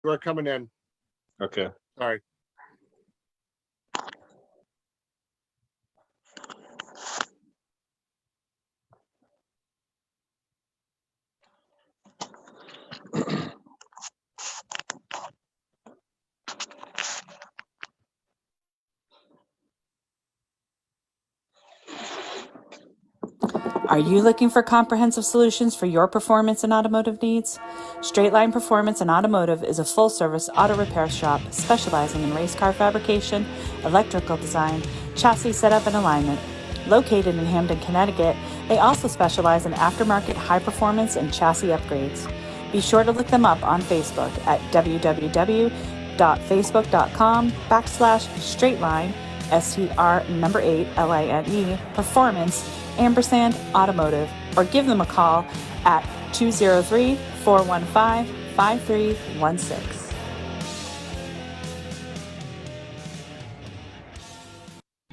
You are coming in. Okay. Sorry. Are you looking for comprehensive solutions for your performance and automotive needs? Straight Line Performance and Automotive is a full-service auto repair shop specializing in race car fabrication, electrical design, chassis setup and alignment. Located in Hamden, Connecticut, they also specialize in aftermarket high performance and chassis upgrades. Be sure to look them up on Facebook at www.facebook.com/straightline, STR8LINE, Performance, &Automotive, or give them a call at 203-415-5316.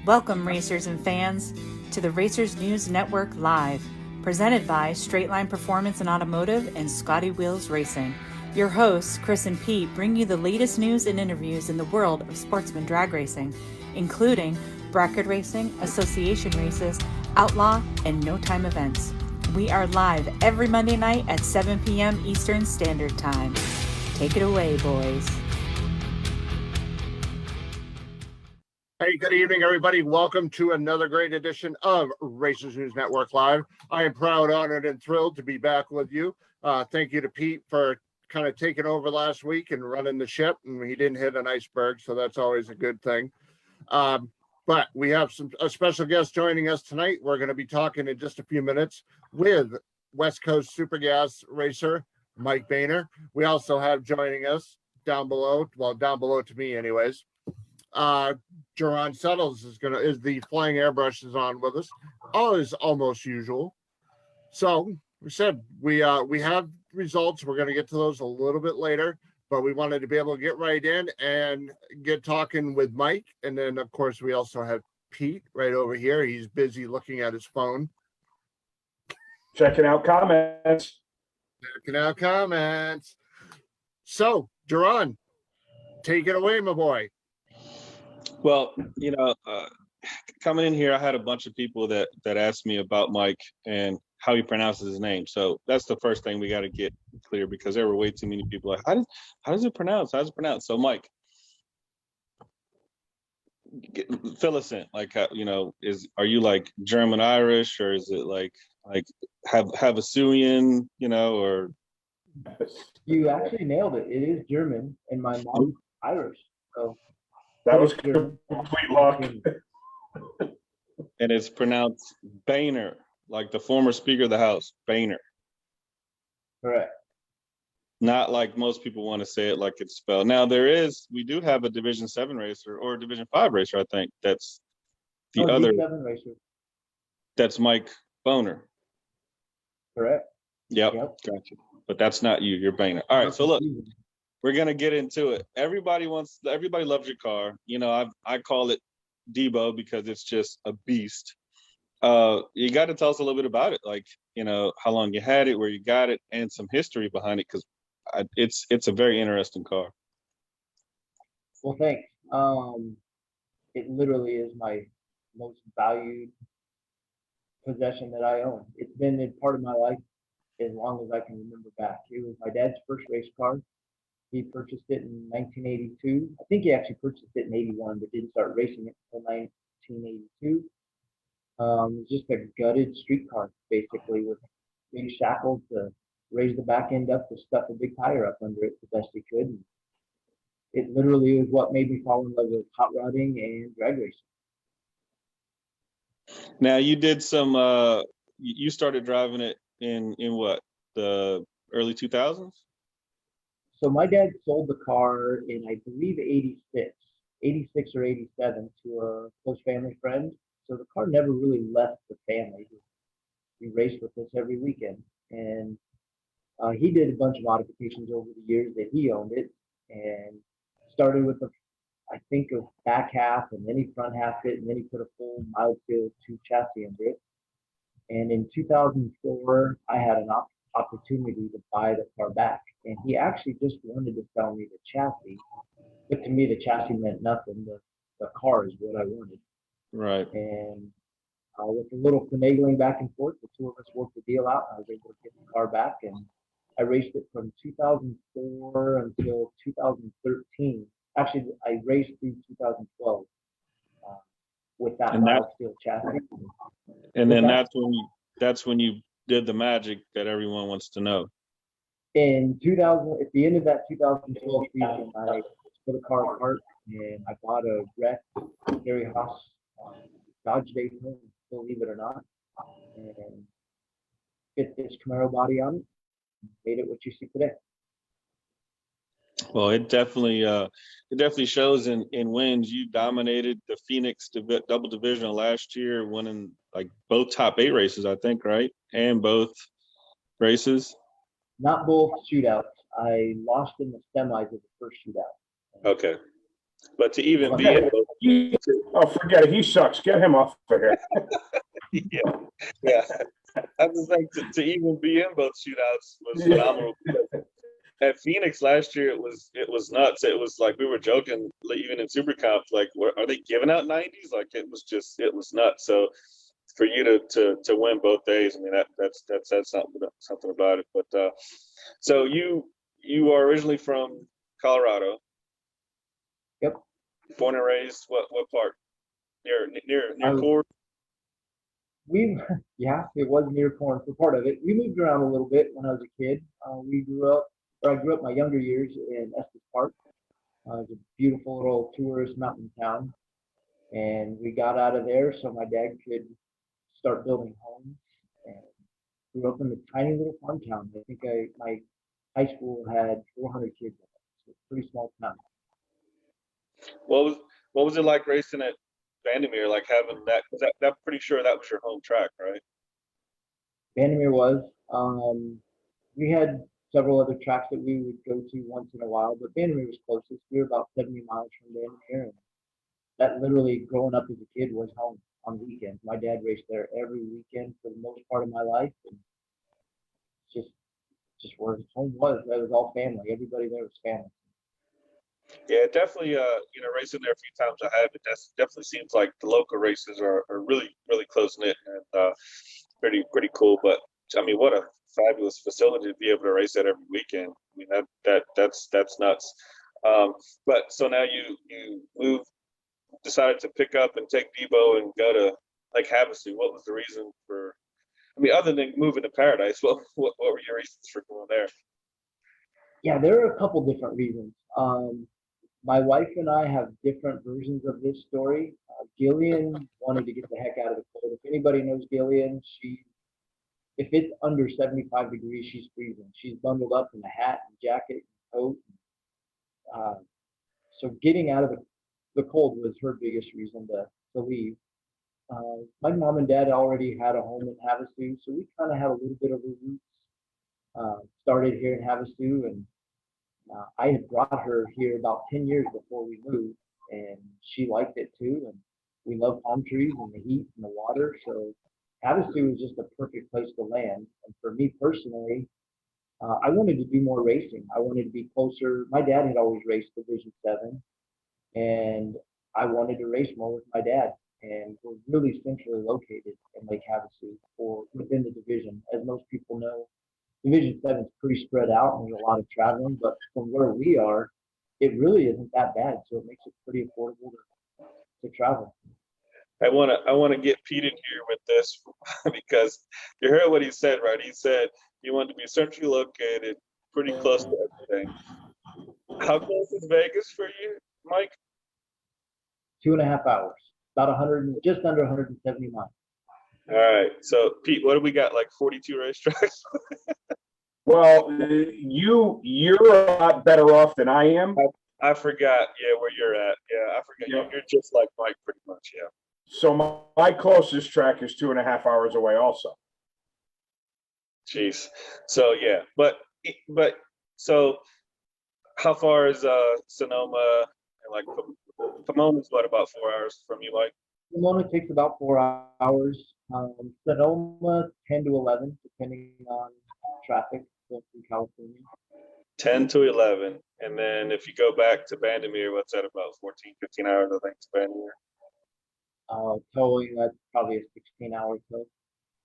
Welcome, racers and fans, to the Racers News Network Live, presented by Straight Line Performance and Automotive and Scotty Wheels Racing. Your hosts, Chris and Pete, bring you the latest news and interviews in the world of sportsman drag racing, including bracket racing, association races, outlaw, and no-time events. We are live every Monday night at 7 p.m. Eastern Standard Time. Take it away, boys. Hey, good evening, everybody. Welcome to another great edition of Racers News Network Live. I am proud, honored, and thrilled to be back with you. Thank you to Pete for kind of taking over last week and running the ship, and he didn't hit an iceberg, so that's always a good thing. But we have a special guest joining us tonight. We're going to be talking in just a few minutes with West Coast Super Gas racer Mike Boehner. We also have joining us down below to me anyways. Jerron Settles is the flying airbrush is on with us. All is almost usual. So we said we have results. We're going to get to those a little bit later. But we wanted to be able to get right in and get talking with Mike. And then, of course, we also have Pete right over here. He's busy looking at his phone. Checking out comments. So, Jerron, take it away, my boy. Well, coming in here, I had a bunch of people that asked me about Mike and how he pronounces his name. So that's the first thing we got to get clear, because there were way too many people like, how does it pronounce? How's it pronounced? So Mike, fill us in. Like, are you like German Irish, or is it like Havasuian, or? You actually nailed it. It is German, and my mom's Irish. So that was complete luck. And it's pronounced Boehner, like the former Speaker of the House, Boehner. Correct. Not like most people want to say it like it's spelled. Now we do have a Division 7 racer or a Division 5 racer, I think. That's the other. D7 racer. That's Mike Boehner. Correct. Yep. Gotcha. But that's not you. You're Boehner. All right. So look, we're gonna get into it. Everybody loves your car. I call it Debo because it's just a beast. You got to tell us a little bit about it, like how long you had it, where you got it, and some history behind it, because it's a very interesting car. Well, thanks. It literally is my most valued possession that I own. It's been a part of my life as long as I can remember back. It was my dad's first race car. He purchased it in 1982. I think he actually purchased it in 81, but didn't start racing it until 1982. It was just a gutted street car, basically, with big shackles to raise the back end up to stuff a big tire up under it the best he could. And it literally is what made me fall in love with hot rodding and drag racing. Now, you did some, you started driving it in what, the early 2000s? So my dad sold the car in, I believe, 86 or 87 to a close family friend. So the car never really left the family. He raced with us every weekend. And he did a bunch of modifications over the years that he owned it, and started with a back half, and then he front half it, and then he put a full mild field 2 chassis under it. And in 2004, I had an opportunity to buy the car back. And he actually just wanted to sell me the chassis. But to me, the chassis meant nothing. The car is what I wanted. Right. And with a little finagling back and forth, the two of us worked the deal out. I was able to get the car back, and I raced it from 2004 until 2013. Actually, I raced through 2012 with that mild steel chassis. And then that's when you did the magic that everyone wants to know. In 2000, at the end of that 2012 season, I put a car apart and I bought a wrecked Gary Haas Dodge Daytona, believe it or not, and fit this Camaro body on it, made it what you see today. Well, it definitely shows in wins. You dominated the Phoenix double divisional last year, winning like both top 8 races, I think, right? And both races. Not both shootouts. I lost in the semis of the first shootout. Okay, but to even be in both. Oh, forget it. He sucks. Get him off of here. yeah. I was like, to even be in both shootouts was phenomenal. At Phoenix last year, it was nuts. It was like we were joking, even in Super Comp, like, are they giving out 90s? Like it was nuts. So for you to win both days, I mean that says something about it. But so you are originally from Colorado. Yep. Born and raised what part? Near Cord? It was near Corn for part of it. We moved around a little bit when I was a kid. I grew up my younger years in Estes Park. It's a beautiful little tourist mountain town. And we got out of there so my dad could start building homes. And grew up in a tiny little farm town. I think my high school had 400 kids in it. So it's a pretty small town. What was it like racing at Vandermeer? Like having that, because I'm pretty sure that was your home track, right? Vandermeer was. We had several other tracks that we would go to once in a while, but Vandermeer was closest. We were about 70 miles from Vandermeer, and that literally, growing up as a kid, was home on weekends. My dad raced there every weekend for the most part of my life, and just where home was. That was all family. Everybody there was family. Yeah, definitely. Racing there a few times I have, it definitely seems like the local races are really, really close knit and pretty cool. But I mean, what a fabulous facility to be able to race at every weekend. I mean, that's nuts. But so now you decided to pick up and take Debo and go to Lake Havasu. What was the reason for? I mean, other than moving to Paradise, what were your reasons for going there? Yeah, there are a couple different reasons. My wife and I have different versions of this story. Gillian wanted to get the heck out of the cold. If anybody knows Gillian, if it's under 75 degrees, she's freezing. She's bundled up in a hat and jacket and coat. So getting out of the cold was her biggest reason to leave. My mom and dad already had a home in Havasu, so we kind of had a little bit of a roots. Started here in Havasu, and I had brought her here about 10 years before we moved, and she liked it too. And we love palm trees and the heat and the water. So Havasu was just a perfect place to land. And for me personally, I wanted to do more racing. I wanted to be closer. My dad had always raced Division 7, and I wanted to race more with my dad. And we're really centrally located in Lake Havasu or within the division. As most people know, Division 7 is pretty spread out and there's a lot of traveling, but from where we are, it really isn't that bad. So it makes it pretty affordable to travel. I want to get Pete in here with this because you heard what he said, right? He said you want to be centrally located, pretty close to everything. How close is Vegas for you, Mike? 2.5 hours, just under 170 miles. All right. So Pete, what do we got? Like 42 racetracks? Well, you're a lot better off than I am. I forgot. Yeah, where you're at. Yeah, I forgot. Yep. You're just like Mike, pretty much. Yeah. So my closest track is 2.5 hours away also. Jeez. So yeah, but so how far is Sonoma and like Pomona's what, about 4 hours from you, Mike? Pomona takes about 4 hours. Sonoma 10 to 11, depending on traffic going through California. 10 to 11. And then if you go back to Bandimere, what's that, about 14, 15 hours, I think, to Bandimere? Towing, that's probably a 16-hour tow.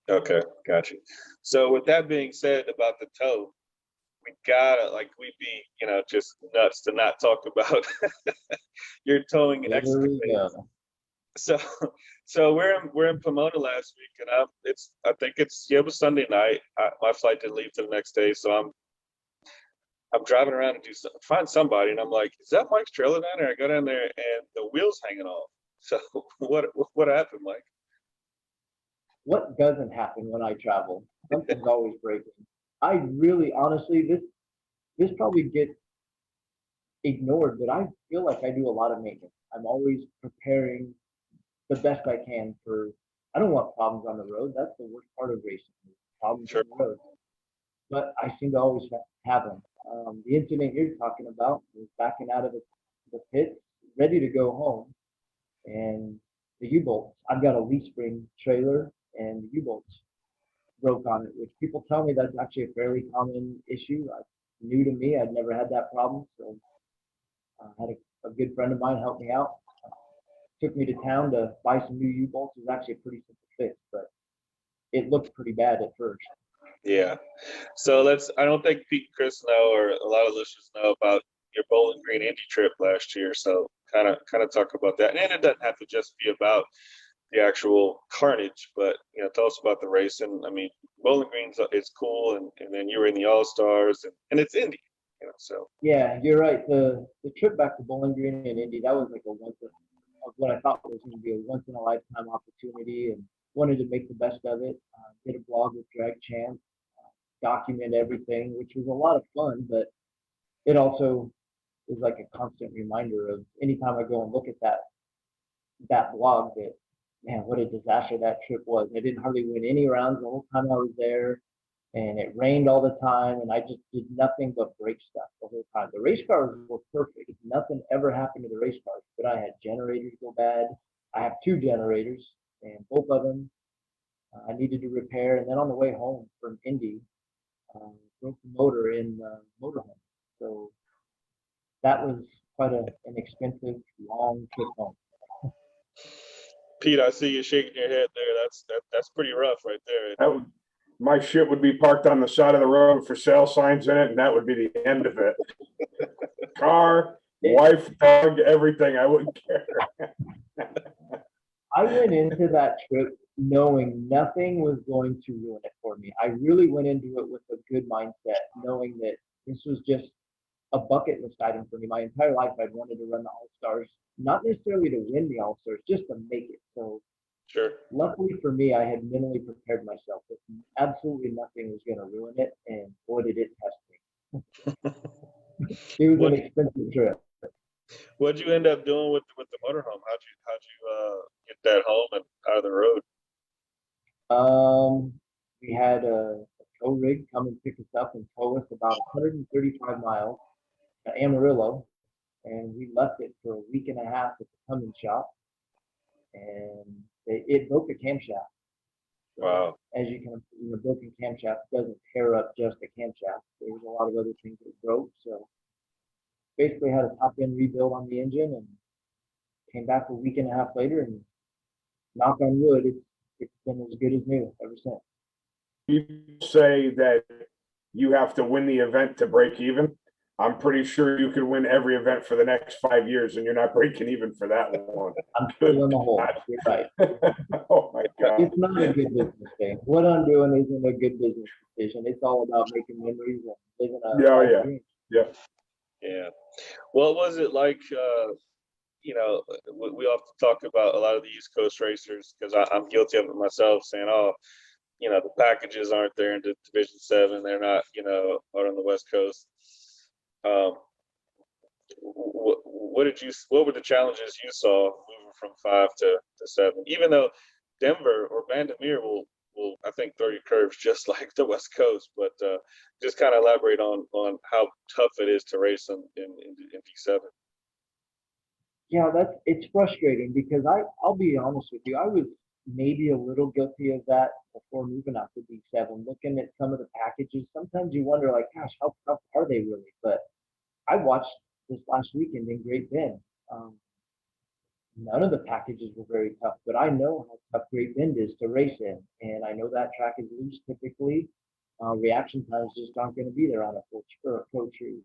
Okay, gotcha. So with that being said about the tow, we gotta, like, we'd be, just nuts to not talk about your towing There we experience. go. So we're in Pomona last week, and I think it was Sunday night. My flight didn't leave till the next day, so I'm driving around and find somebody, and I'm like, is that Mike's trailer down there? I go down there, and the wheel's hanging off. So what happened, Mike? What doesn't happen when I travel? Something's always breaking. I really, honestly, this probably gets ignored, but I feel like I do a lot of maintenance. I'm always preparing the best I can I don't want problems on the road. That's the worst part of racing, problems Sure. on the road. But I seem to always have them. The incident you're talking about was backing out of the pit, ready to go home, and the U-bolts. I've got a leaf spring trailer, and the U-bolts broke on it, which people tell me that's actually a fairly common issue. New to me, I'd never had that problem, so I had a good friend of mine help me out. Took me to town to buy some new U-bolts. It was actually a pretty simple fix, but it looked pretty bad at first. Yeah. So I don't think Pete and Chris know, or a lot of listeners know about your Bowling Green Indy trip last year. So kind of talk about that. And it doesn't have to just be about the actual carnage, but tell us about the racing. I mean, Bowling Green's it's cool, and then you were in the All-Stars, and it's Indy, so. Yeah, you're right. The trip back to Bowling Green and Indy, that was like what I thought was going to be a once in a lifetime opportunity, and wanted to make the best of it. Did a blog with Drag Champ, document everything, which was a lot of fun, but it also is like a constant reminder of anytime I go and look at that blog that, man, what a disaster that trip was. I didn't hardly win any rounds the whole time I was there, and it rained all the time, and I just did nothing but break stuff the whole time. The race cars were perfect. Nothing ever happened to the race cars, but I had generators go bad. I have 2 generators, and both of them I needed to repair. And then on the way home from Indy, broke the motor in the motorhome. So that was quite an expensive, long trip home. Pete, I see you shaking your head there. That's pretty rough right there. My shit would be parked on the side of the road for sale signs in it, and that would be the end of it. Car, wife, dog, everything. I wouldn't care. I went into that trip knowing nothing was going to ruin it for me. I really went into it with a good mindset, knowing that this was just a bucket list item for me. My entire life, I'd wanted to run the All-Stars, not necessarily to win the All-Stars, just to make it. So Sure. luckily for me, I had mentally prepared myself that absolutely nothing was going to ruin it, and boy, did it test me. It was an expensive trip. What'd you end up doing with the motorhome? How'd you get that home and out of the road? We had a tow rig come and pick us up and tow us about 135 miles to Amarillo, and we left it for a week and a half at the Cummins shop, and it broke a camshaft. So, wow. As you can, a broken camshaft doesn't tear up just a camshaft. There was a lot of other things that broke, so basically had a top end rebuild on the engine, and came back a week and a half later, and knock on wood, it's been as good as new ever since. You say that you have to win the event to break even. I'm pretty sure you could win every event for the next 5 years, and you're not breaking even for that one. I'm still in the hole. You're right. Oh my God. It's not a good business thing. What I'm doing isn't a good business decision. It's all about making memories and living a dream. Yeah. What was it like? We often talk about a lot of the East Coast racers, because I'm guilty of it myself, saying, "Oh, the packages aren't there in Division 7. They're not, out on the West Coast." What were the challenges you saw moving from 5 to 7? Even though Denver or Bandimere will I think throw your curves just like the West Coast, but just kind of elaborate on how tough it is to race in D7. Yeah, it's frustrating because I'll be honest with you. I was maybe a little guilty of that before moving out to D7, looking at some of the packages. Sometimes you wonder, like, gosh, how tough are they really? But I watched this last weekend in Great Bend. None of the packages were very tough, but I know how tough Great Bend is to race in, and I know that track is loose typically. Reaction times just aren't going to be there on a pro tree.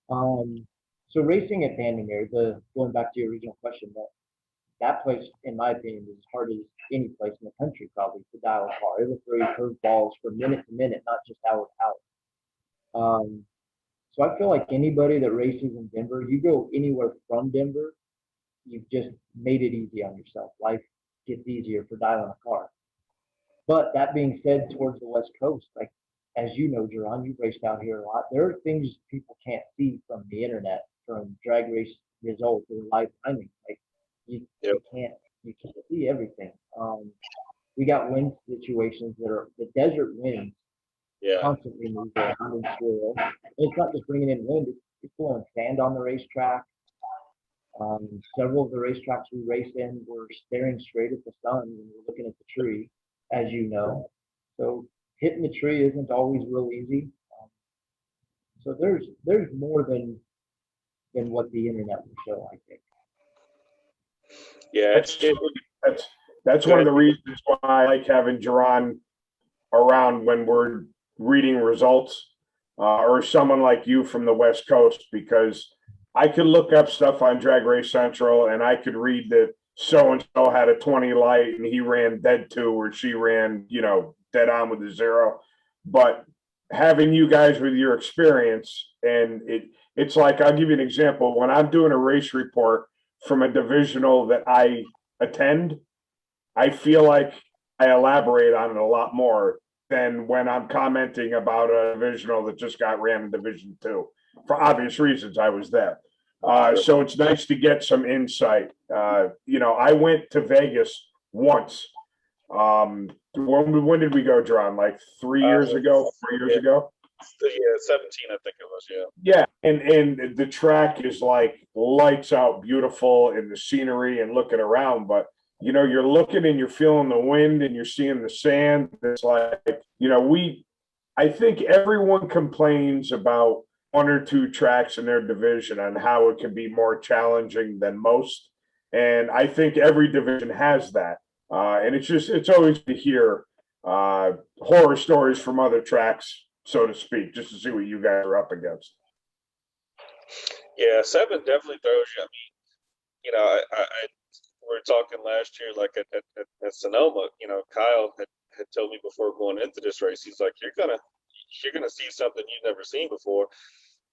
So racing at Vandermeer, going back to your original question, that place, in my opinion, is as hard as any place in the country probably to dial a car. It will throw you curveballs from minute to minute, not just hour to hour. So I feel like anybody that races in Denver, you go anywhere from Denver, you've just made it easy on yourself. Life gets easier for dialing a car. But that being said, towards the West Coast, like, as you know, Jerron, you've raced out here a lot. There are things people can't see from the internet, from drag race results or live timing. Like, you can't see everything. We got wind situations that are the desert winds constantly move around and swirl. And it's not just bringing in wind; it's blowing sand on the racetrack. Several of the racetracks we raced in were staring straight at the sun when we're looking at the tree, as you know. So hitting the tree isn't always real easy. So there's more than what the internet will show, I think. Yeah, that's one of the reasons why I like having Jerron around when we're reading results, or someone like you from the West Coast, because I could look up stuff on Drag Race Central and I could read that so-and-so had a 20 light and he ran dead 2 or she ran, dead on with a 0. But having you guys with your experience, and it's like, I'll give you an example. When I'm doing a race report from a divisional that I attend, I feel like I elaborate on it a lot more than when I'm commenting about a divisional that just got ran in Division 2. For obvious reasons, I was there. So it's nice to get some insight. I went to Vegas once. When did we go, John? Like 3 years ago, 4 years ago? Yeah, 17, I think it was, Yeah, and the track is like lights out beautiful in the scenery and looking around, but you're looking and you're feeling the wind and you're seeing the sand. It's like, I think everyone complains about 1 or 2 tracks in their division and how it can be more challenging than most. And I think every division has that. And it's always to hear horror stories from other tracks, so to speak, just to see what you guys are up against. Yeah, 7 definitely throws you. I mean, I we were talking last year, like at Sonoma, Kyle had told me before going into this race, he's like, you're gonna see something you've never seen before.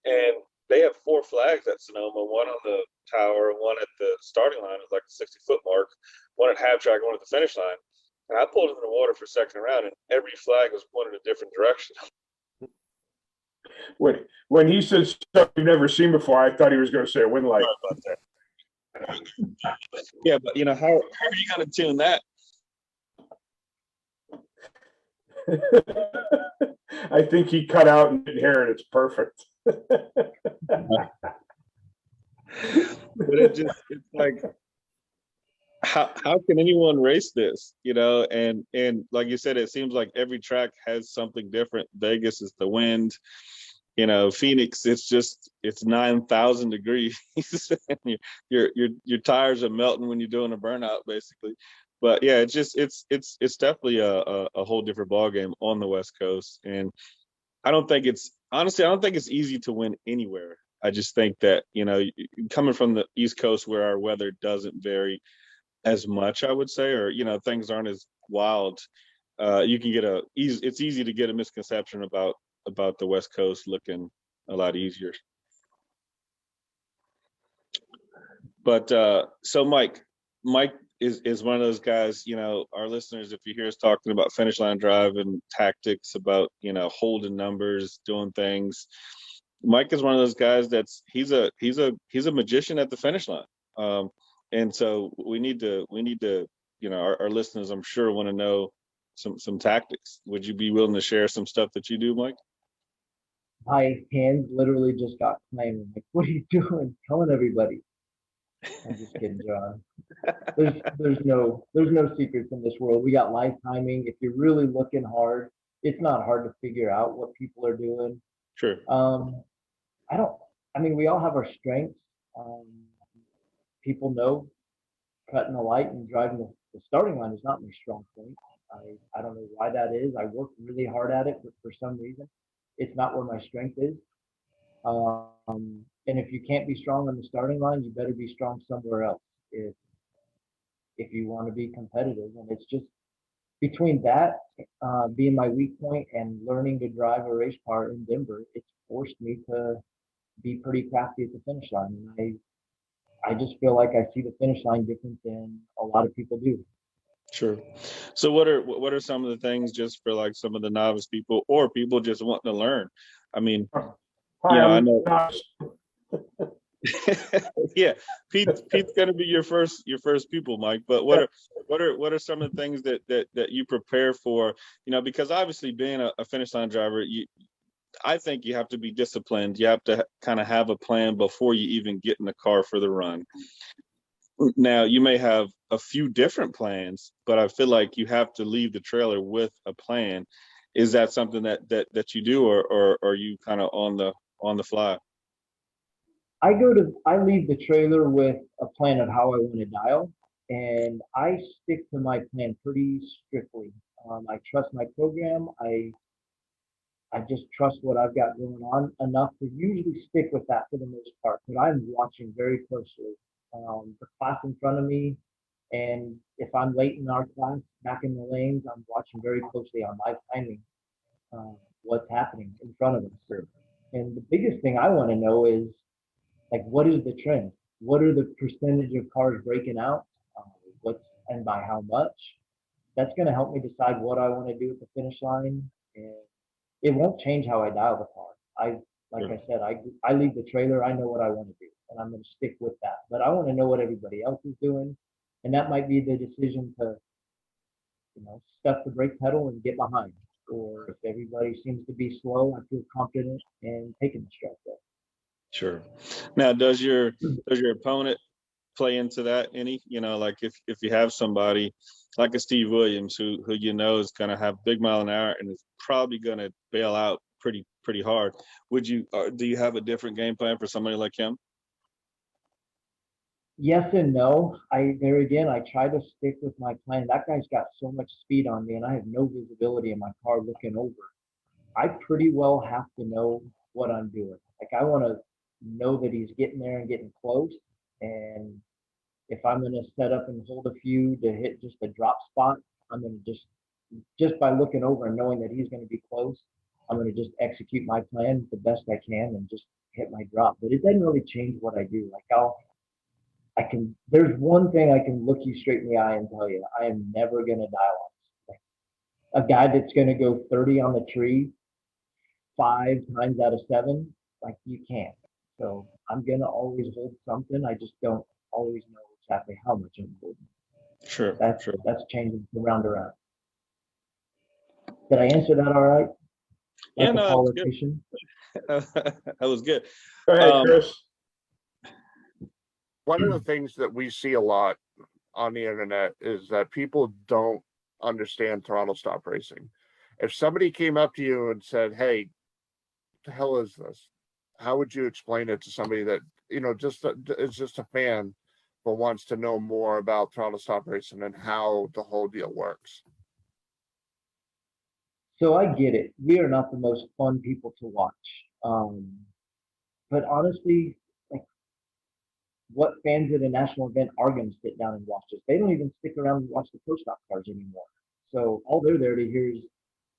And they have 4 flags at Sonoma, 1 on the tower, 1 at the starting line, it's like the 60-foot mark, 1 at half track, 1 at the finish line. And I pulled in the water for second round, and every flag was pointed a different direction. When he said stuff you've never seen before, I thought he was going to say a wind light. Yeah, but how are you going to tune that? I think he cut out and didn't hear it. It's perfect. But it's like, how can anyone race this? And like you said, it seems like every track has something different. Vegas is the wind. Phoenix, it's 9,000 degrees. And your tires are melting when you're doing a burnout, basically. But yeah, it's definitely a whole different ballgame on the West Coast. And I don't think it's easy to win anywhere. I just think that, coming from the East Coast where our weather doesn't vary as much, I would say, or, things aren't as wild. You can it's easy to get a misconception about the West Coast looking a lot easier. But so Mike is one of those guys, our listeners, if you hear us talking about finish line drive and tactics, about, holding numbers, doing things, Mike is one of those guys he's a magician at the finish line. And so we need to, our listeners, I'm sure, want to know some tactics. Would you be willing to share some stuff that you do, Mike? My hands literally just got claimed. Like, what are you doing? Telling everybody. I'm just kidding, John. There's no secrets in this world. We got live timing. If you're really looking hard, it's not hard to figure out what people are doing. Sure. I don't. I mean, we all have our strengths. Um, People know cutting the light and driving the starting line is not my strong point. I don't know why that is. I work really hard at it, but for some reason, it's not where my strength is. And if you can't be strong on the starting line, you better be strong somewhere else if you want to be competitive. And it's just between that being my weak point and learning to drive a race car in Denver, it's forced me to be pretty crafty at the finish line. And I just feel like I see the finish line different than a lot of people do. Sure. So what are some of the things, just for like some of the novice people or people just wanting to learn? I mean, Hi, I I'm know. not- Yeah, Pete's gonna be your first pupil, Mike. But what are some of the things that you prepare for? Because obviously being a finish line driver, I think you have to be disciplined. You have to kind of have a plan before you even get in the car for the run. Now, you may have a few different plans, but I feel like you have to leave the trailer with a plan. Is that something that you do, or are you kind of on the fly? I leave the trailer with a plan of how I want to dial, and I stick to my plan pretty strictly. I trust my program. I just trust what I've got going on enough to usually stick with that for the most part. But I'm watching very closely the class in front of me, and if I'm late in our class, back in the lanes, I'm watching very closely on my timing, what's happening in front of us. And the biggest thing I want to know is, like, what is the trend? What are the percentage of cars breaking out? And by how much? That's going to help me decide what I want to do at the finish line, and it won't change how I dial the car. Like I said, I leave the trailer. I know what I want to do, and I'm going to stick with that. But I want to know what everybody else is doing, and that might be the decision to, stuff the brake pedal and get behind. Or if everybody seems to be slow, I feel confident in taking the stretch there. Sure. Now, does your opponent play into that any? Like if you have somebody like a Steve Williams who is going to have big mile an hour and is probably going to bail out pretty hard, do you have a different game plan for somebody like him? Yes and no. I try to stick with my plan. That guy's got so much speed on me, and I have no visibility in my car looking over. I pretty well have to know what I'm doing. Like, I want to know that he's getting there and getting close. And if I'm going to set up and hold a few to hit just a drop spot, I'm going to just by looking over and knowing that he's going to be close, I'm going to just execute my plan the best I can and just hit my drop. But it doesn't really change what I do. Like, there's one thing I can look you straight in the eye and tell you: I am never going to dial on a guy that's going to go 30 on the tree 5 times out of 7. Like, you can't. So I'm going to always hold something. I just don't always know exactly how much I'm holding. Sure. That's changing from round to round. Did I answer that all right? Like, yeah, no, a politician? that was good. Go ahead, Chris. One of the things that we see a lot on the internet is that people don't understand throttle stop racing. If somebody came up to you and said, "Hey, what the hell is this?" How would you explain it to somebody that is just a fan but wants to know more about throttle stop racing and how the whole deal works? So I get it. We are not the most fun people to watch. But honestly, like, what fans at a national event are going to sit down and watch this? They don't even stick around and watch the pro stock cars anymore. So all they're there to hear is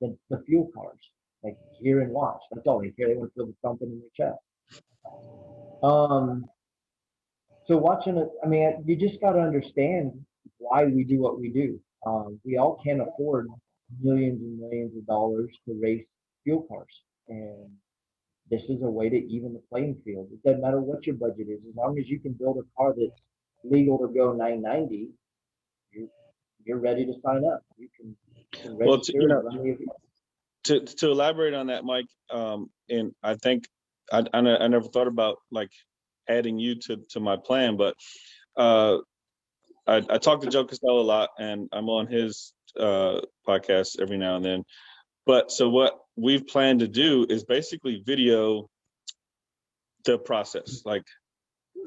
the fuel cars, like, hear and watch. That's all they care. They want to feel the thumping in their chest. So watching it, I mean, you just got to understand why we do what we do. We all can't afford millions and millions of dollars to race fuel cars, and this is a way to even the playing field. It doesn't matter what your budget is, as long as you can build a car that's legal to go 990. You're ready to sign up. You can register. To elaborate on that, Mike, and I think I never thought about, like, adding you to my plan, but I talk to Joe Costello a lot, and I'm on his podcast every now and then. But so what we've planned to do is basically video the process, like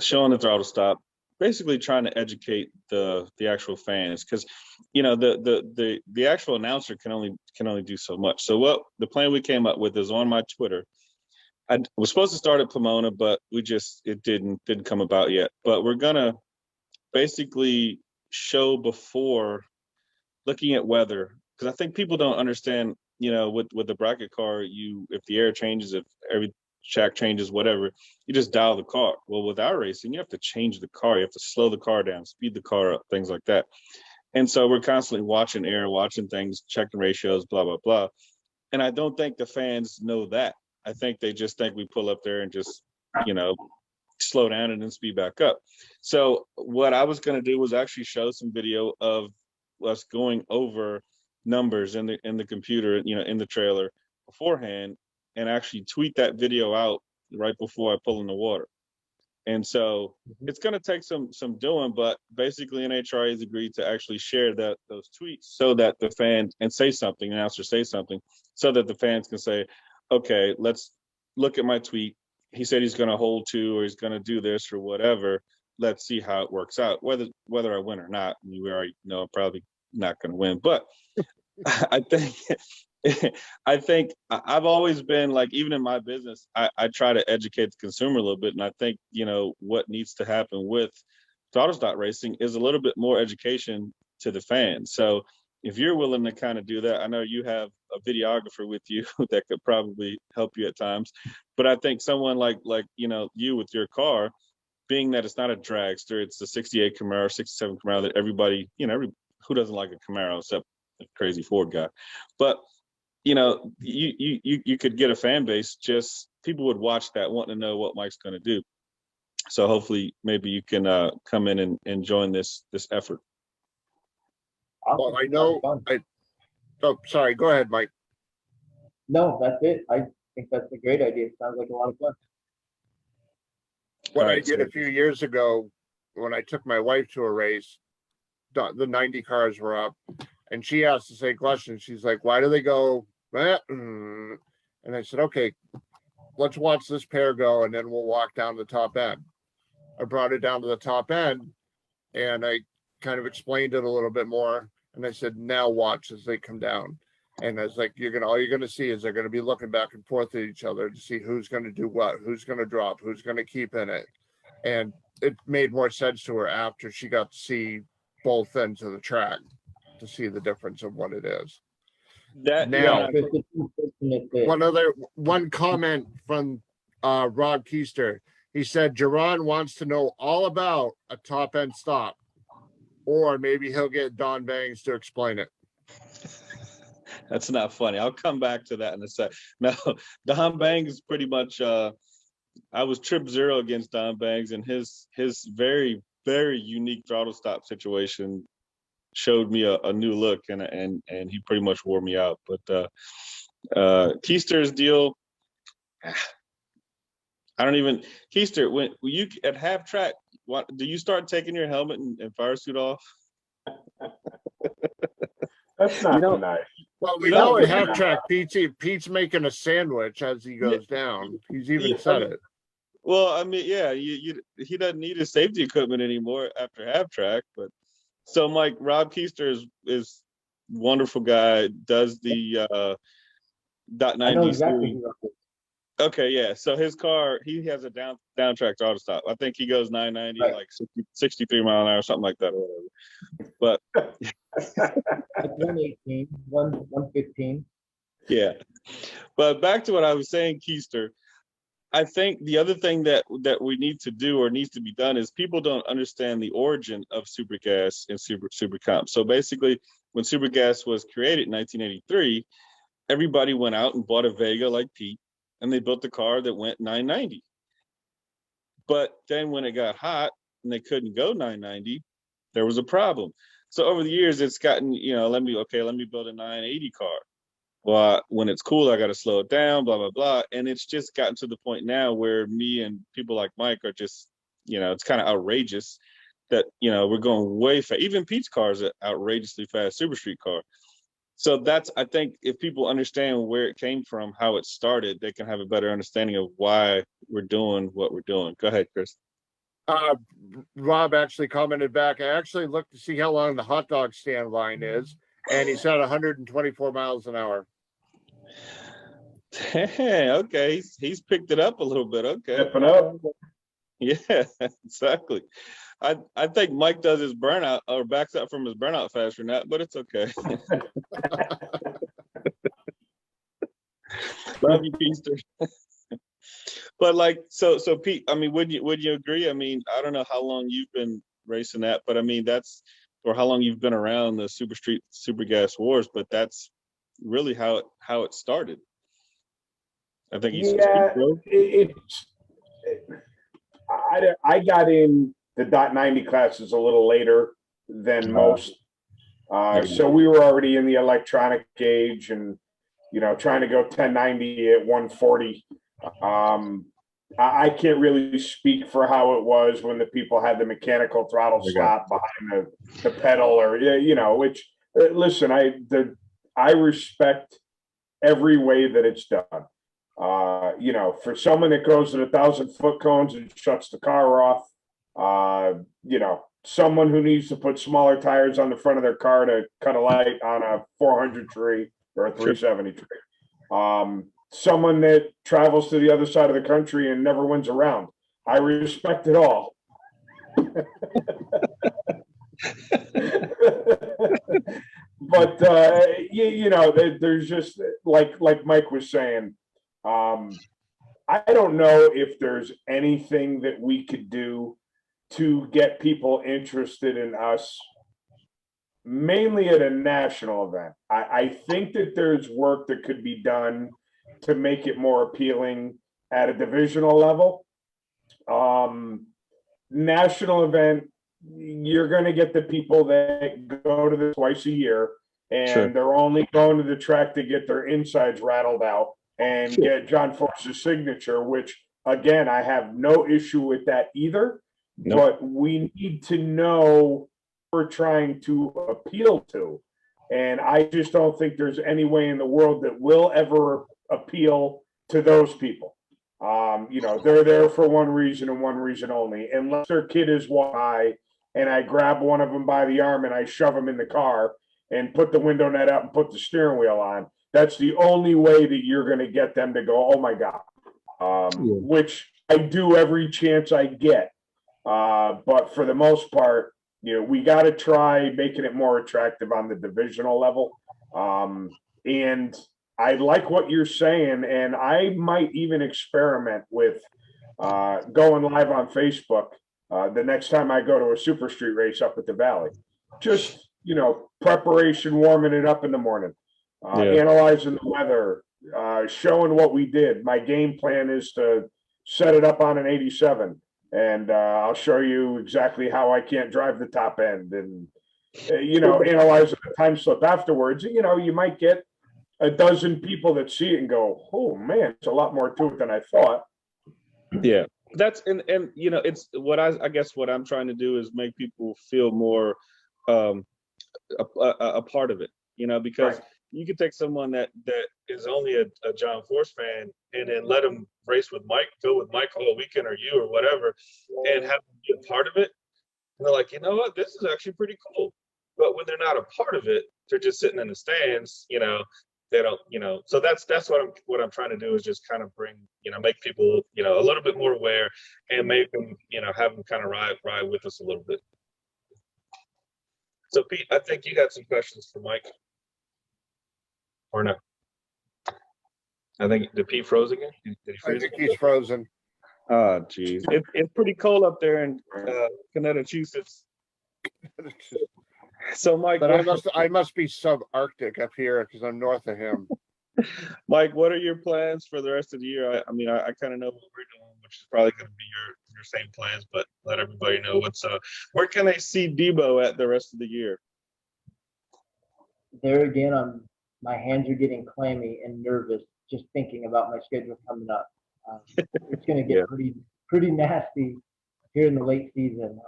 showing the throttle stop, basically trying to educate the actual fans, because the actual announcer can only do so much. So what the plan we came up with is on my Twitter. I was supposed to start at Pomona, but it didn't come about yet. But we're gonna basically show before, looking at weather, because I think people don't understand, with the bracket car, if the air changes, if every track changes, whatever, you just dial the car. Well, with our racing, you have to change the car, you have to slow the car down, speed the car up, things like that. And so we're constantly watching air, watching things, checking ratios, blah blah blah. And I don't think the fans know that. I think they just think we pull up there and just slow down and then speed back up. So what I was going to do was actually show some video of us going over numbers in the computer, in the trailer beforehand, and actually tweet that video out right before I pull in the water. And so it's going to take some doing, but basically NHRA has agreed to actually share those tweets so that the fans, and say something, announcer say something, so that the fans can say, okay, let's look at my tweet. He said he's going to hold 2, or he's going to do this or whatever. Let's see how it works out, whether I win or not. I mean, we already know I'm probably not going to win, but I think I've always been like, even in my business, I try to educate the consumer a little bit. And I think, what needs to happen with throttle stop racing is a little bit more education to the fans. So if you're willing to kind of do that, I know you have a videographer with you that could probably help you at times, but I think someone like you with your car, being that it's not a dragster, it's a 68 Camaro, 67 Camaro that everybody, who doesn't like a Camaro except a crazy Ford guy, but you could get a fan base. Just people would watch that, wanting to know what Mike's going to do. So hopefully, maybe you can come in and join this effort. Well, I know. Oh, sorry. Go ahead, Mike. No, that's it. I think that's a great idea. Sounds like a lot of fun. What I did a few years ago, when I took my wife to a race, the 90 cars were up, and she asked the same question. She's like, why do they go? And I said, okay, let's watch this pair go, and then we'll walk down the top end. I brought it down to the top end, and I kind of explained it a little bit more. And I said, now watch as they come down. And I was like, all you're gonna see is they're gonna be looking back and forth at each other to see who's gonna do what, who's gonna drop, who's gonna keep in it. And it made more sense to her after she got to see both ends of the track to see the difference of what it is. Now, one comment from Rob Keister. He said Jerron wants to know all about a top end stop, or maybe he'll get Don Bangs to explain it. That's not funny. I'll come back to that in a sec. No, Don Bangs pretty much. I was trip zero against Don Bangs, and his very, very unique throttle stop situation showed me a new look, and he pretty much wore me out. But Keister's deal, I don't even. Keister, when you at half track, what do you start taking your helmet and fire suit off? That's not nice. Well, we know at half track, Pete's making a sandwich as he goes down. He's even said it. Well, I mean, yeah, he doesn't need his safety equipment anymore after half track. But so, Mike, Rob Keister is wonderful guy. Does the .90 series. Okay, yeah. So his car, he has a down track auto stop. I think he goes 990, right, like 63 mile an hour, something like that, or whatever. But 118, 115. Yeah. But back to what I was saying, Keister. I think the other thing that we need to do, or needs to be done, is people don't understand the origin of Supergas and Supercomp. So basically, when Supergas was created in 1983, everybody went out and bought a Vega like Pete, and they built a car that went 990. But then when it got hot and they couldn't go 990, there was a problem. So over the years, it's gotten, let me build a 980 car. Well, when it's cool, I got to slow it down, blah, blah, blah. And it's just gotten to the point now where me and people like Mike are just it's kind of outrageous that, we're going way fast. Even Pete's car is an outrageously fast super street car. So I think if people understand where it came from, how it started, they can have a better understanding of why we're doing what we're doing. Go ahead, Chris. Rob actually commented back. I actually looked to see how long the hot dog stand line is, and he said 124 miles an hour. Okay, he's picked it up a little bit. Okay. Stepping up. Yeah, exactly. I think Mike does his burnout or backs up from his burnout faster than that, but it's okay. Love you, Peter. But like, so Pete, I mean, would you agree? I mean, I don't know how long you've been racing that, but I mean, or how long you've been around the super street, super gas wars, but that's really how it started. I think I got in the .90 classes a little later than most. So we were already in the electronic age and, trying to go 1090 at 140. I can't really speak for how it was when the people had the mechanical throttle slot behind the pedal or, which, listen, I respect every way that it's done. For someone that goes to 1,000-foot cones and shuts the car off, someone who needs to put smaller tires on the front of their car to cut a light on a 400 tree or a 370 tree. Someone that travels to the other side of the country and never wins a round. I respect it all. But there's just like Mike was saying, I don't know if there's anything that we could do to get people interested in us, mainly at a national event. I think that there's work that could be done to make it more appealing at a divisional level. National event, you're going to get the people that go to this twice a year, and they're only going to the track to get their insides rattled out and get John Force's signature, which, again, I have no issue with that either. Nope. But we need to know who we're trying to appeal to. And I just don't think there's any way in the world that will ever appeal to those people. They're there for one reason and one reason only. Unless their kid is by and I grab one of them by the arm and I shove them in the car and put the window net up and put the steering wheel on, that's the only way that you're going to get them to go, oh my God, which I do every chance I get. But for the most part, we got to try making it more attractive on the divisional level. And I like what you're saying, and I might even experiment with going live on Facebook the next time I go to a super street race up at the Valley. Just, preparation, warming it up in the morning, analyzing the weather, showing what we did. My game plan is to set it up on an 87, and I'll show you exactly how I can't drive the top end and, analyzing the time slip afterwards. You might get a dozen people that see it and go, oh man, it's a lot more to it than I thought. Yeah, that's and it's what I guess what I'm trying to do is make people feel more a part of it, because you could take someone that is only a John Force fan and then let them race with Mike, go with Mike all weekend or you or whatever, and have them be a part of it. And they're like, you know what, this is actually pretty cool. But when they're not a part of it, they're just sitting in the stands, they don't, so that's what I'm trying to do is just kind of bring, make people, a little bit more aware and make them, have them kind of ride with us a little bit. So Pete, I think you got some questions for Mike. Or no? I think, did Pete froze again? Did he freeze? I think he's frozen. Oh, geez. It's pretty cold up there in Connecticut. So Mike, but I must be subarctic up here because I'm north of him. Mike, what are your plans for the rest of the year? I mean, I kind of know what we're doing, which is probably going to be your same plans, but let everybody know where can they see Debo at the rest of the year? There again, my hands are getting clammy and nervous just thinking about my schedule coming up. It's going to get pretty nasty here in the late season.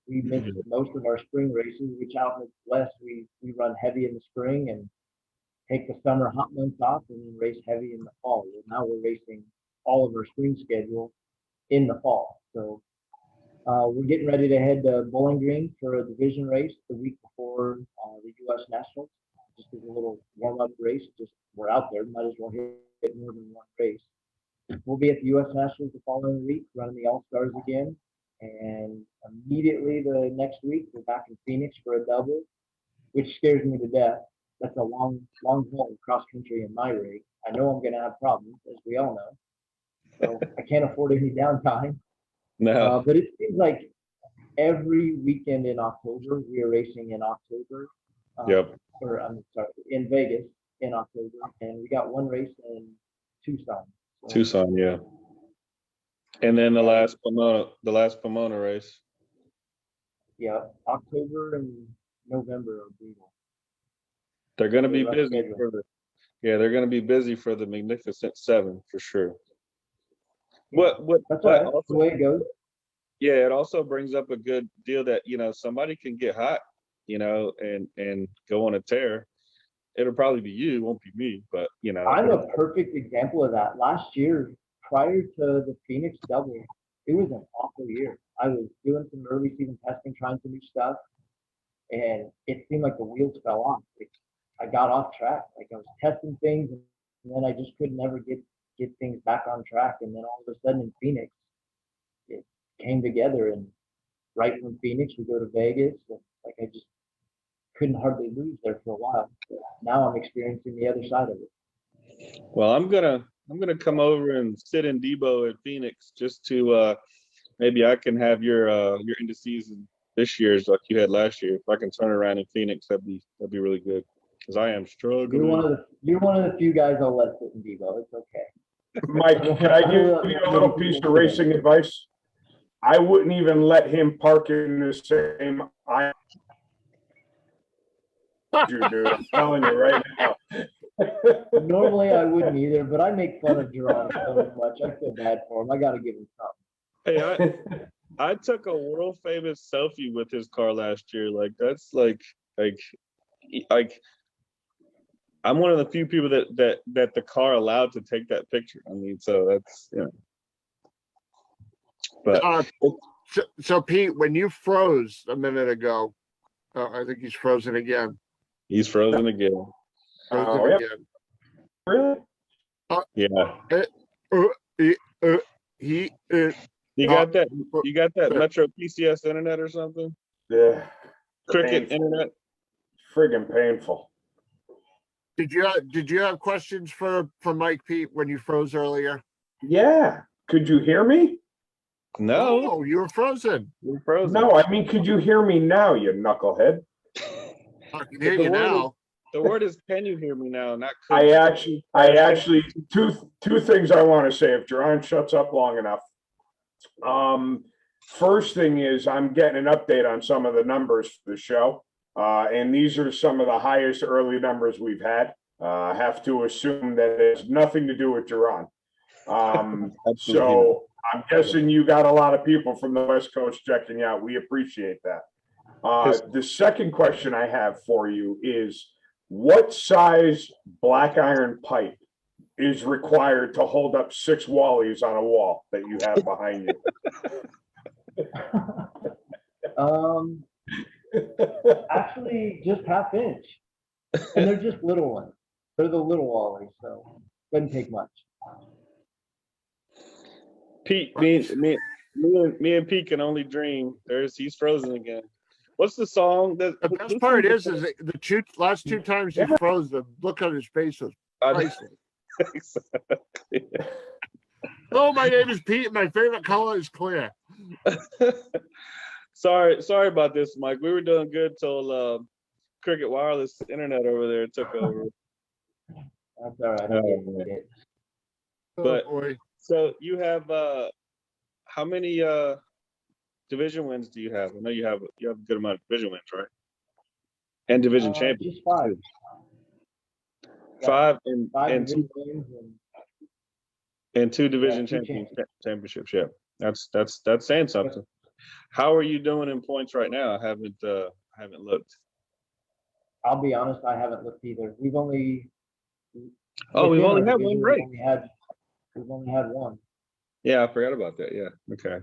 We missed most of our spring races, which out in the West, we run heavy in the spring and take the summer hot months off and then race heavy in the fall. Well, now we're racing all of our spring schedule in the fall. So we're getting ready to head to Bowling Green for a division race the week before the U.S. Nationals. Just as a little warm-up race. Just we're out there, might as well hit more than one race. We'll be at the U.S. Nationals the following week, running the All-Stars again. And immediately the next week, we're back in Phoenix for a double, which scares me to death. That's a long haul cross country in my rig. I know I'm going to have problems, as we all know. So I can't afford any downtime. No. But it seems like every weekend in October, we are racing in October. Yep. Or I'm sorry, in Vegas in October, and we got one race in Tucson. So, Tucson, yeah. And then the last Pomona race. yeah, October and November are brutal. They're going to be Rough busy schedule. for they're going to be busy for the Magnificent Seven for sure. Yeah, What that's but all right. also, The way it goes. yeah, it also brings up a good deal that, somebody can get hot, and go on a tear. It'll probably be you, it won't be me, but I'm a perfect example of that. Last year, prior to the Phoenix double, it was an awful year. I was doing some early season testing, trying some new stuff, and it seemed like the wheels fell off. I got off track. Like I was testing things, and then I just could never get things back on track. And then all of a sudden in Phoenix, it came together. And right from Phoenix, we go to Vegas. And like I just couldn't hardly lose there for a while. But now I'm experiencing the other side of it. Well, I'm gonna come over and sit in Debo at Phoenix just to maybe I can have your end of season this year's like you had last year. If I can turn around in Phoenix, that'd be really good. Because I am struggling. You're one of the few guys I'll let sit in Debo. It's okay. Mike, can I give you a little piece of racing advice? I wouldn't even let him park in the same aisle. Dude, I'm telling you right now. Normally I wouldn't either, but I make fun of Jerome so much. I feel bad for him. I got to give him something. Hey, I took a world famous selfie with his car last year. Like that's like I'm one of the few people that the car allowed to take that picture. I mean, so that's But So Pete, when you froze a minute ago, I think he's frozen again. he's frozen again. Frozen Yep. again. Really? Yeah. He You got that Metro PCS internet or something? Yeah. Cricket Painful. internet? Friggin' painful. did you have questions for Mike Pete when you froze earlier? Yeah. Could you hear me? No, Oh, you were frozen. you're frozen. No, I mean, could you hear me now, you knucklehead? I can hear you now. The word is, can you hear me now? Not could I you. actually, two things I want to say if Jerron shuts up long enough. First thing is I'm getting an update on some of the numbers for the show. And these are some of the highest early numbers we've had. I have to assume that it has nothing to do with Jerron. So I'm guessing you got a lot of people from the West Coast checking you out. We appreciate that. The second question I have for you is, what size black iron pipe is required to hold up 6 Wallies on a wall that you have behind you? Actually, just ½ inch, and they're just little ones. They're the little Wallies, so doesn't take much. Pete, me and Pete can only dream. He's frozen again. What's the song that The best part is that the last two times he froze, the look on his face was priceless. Exactly. Hello, my name is Pete. And my favorite color is clear. Sorry about this, Mike. We were doing good till Cricket Wireless internet over there took over. That's all right. I get it. But Oh, boy. so you have how many division wins do you have? I know you have a good amount of division wins, right? And division champions. Just 5. 5 5 and division 2 wins and 2 division two championships. Yeah, that's saying something. How are you doing in points right now? I haven't looked. I'll be honest, I haven't looked either. We've only Oh, we've within only our had division, one race. we've only had one. Yeah, I forgot about that. Yeah. Okay.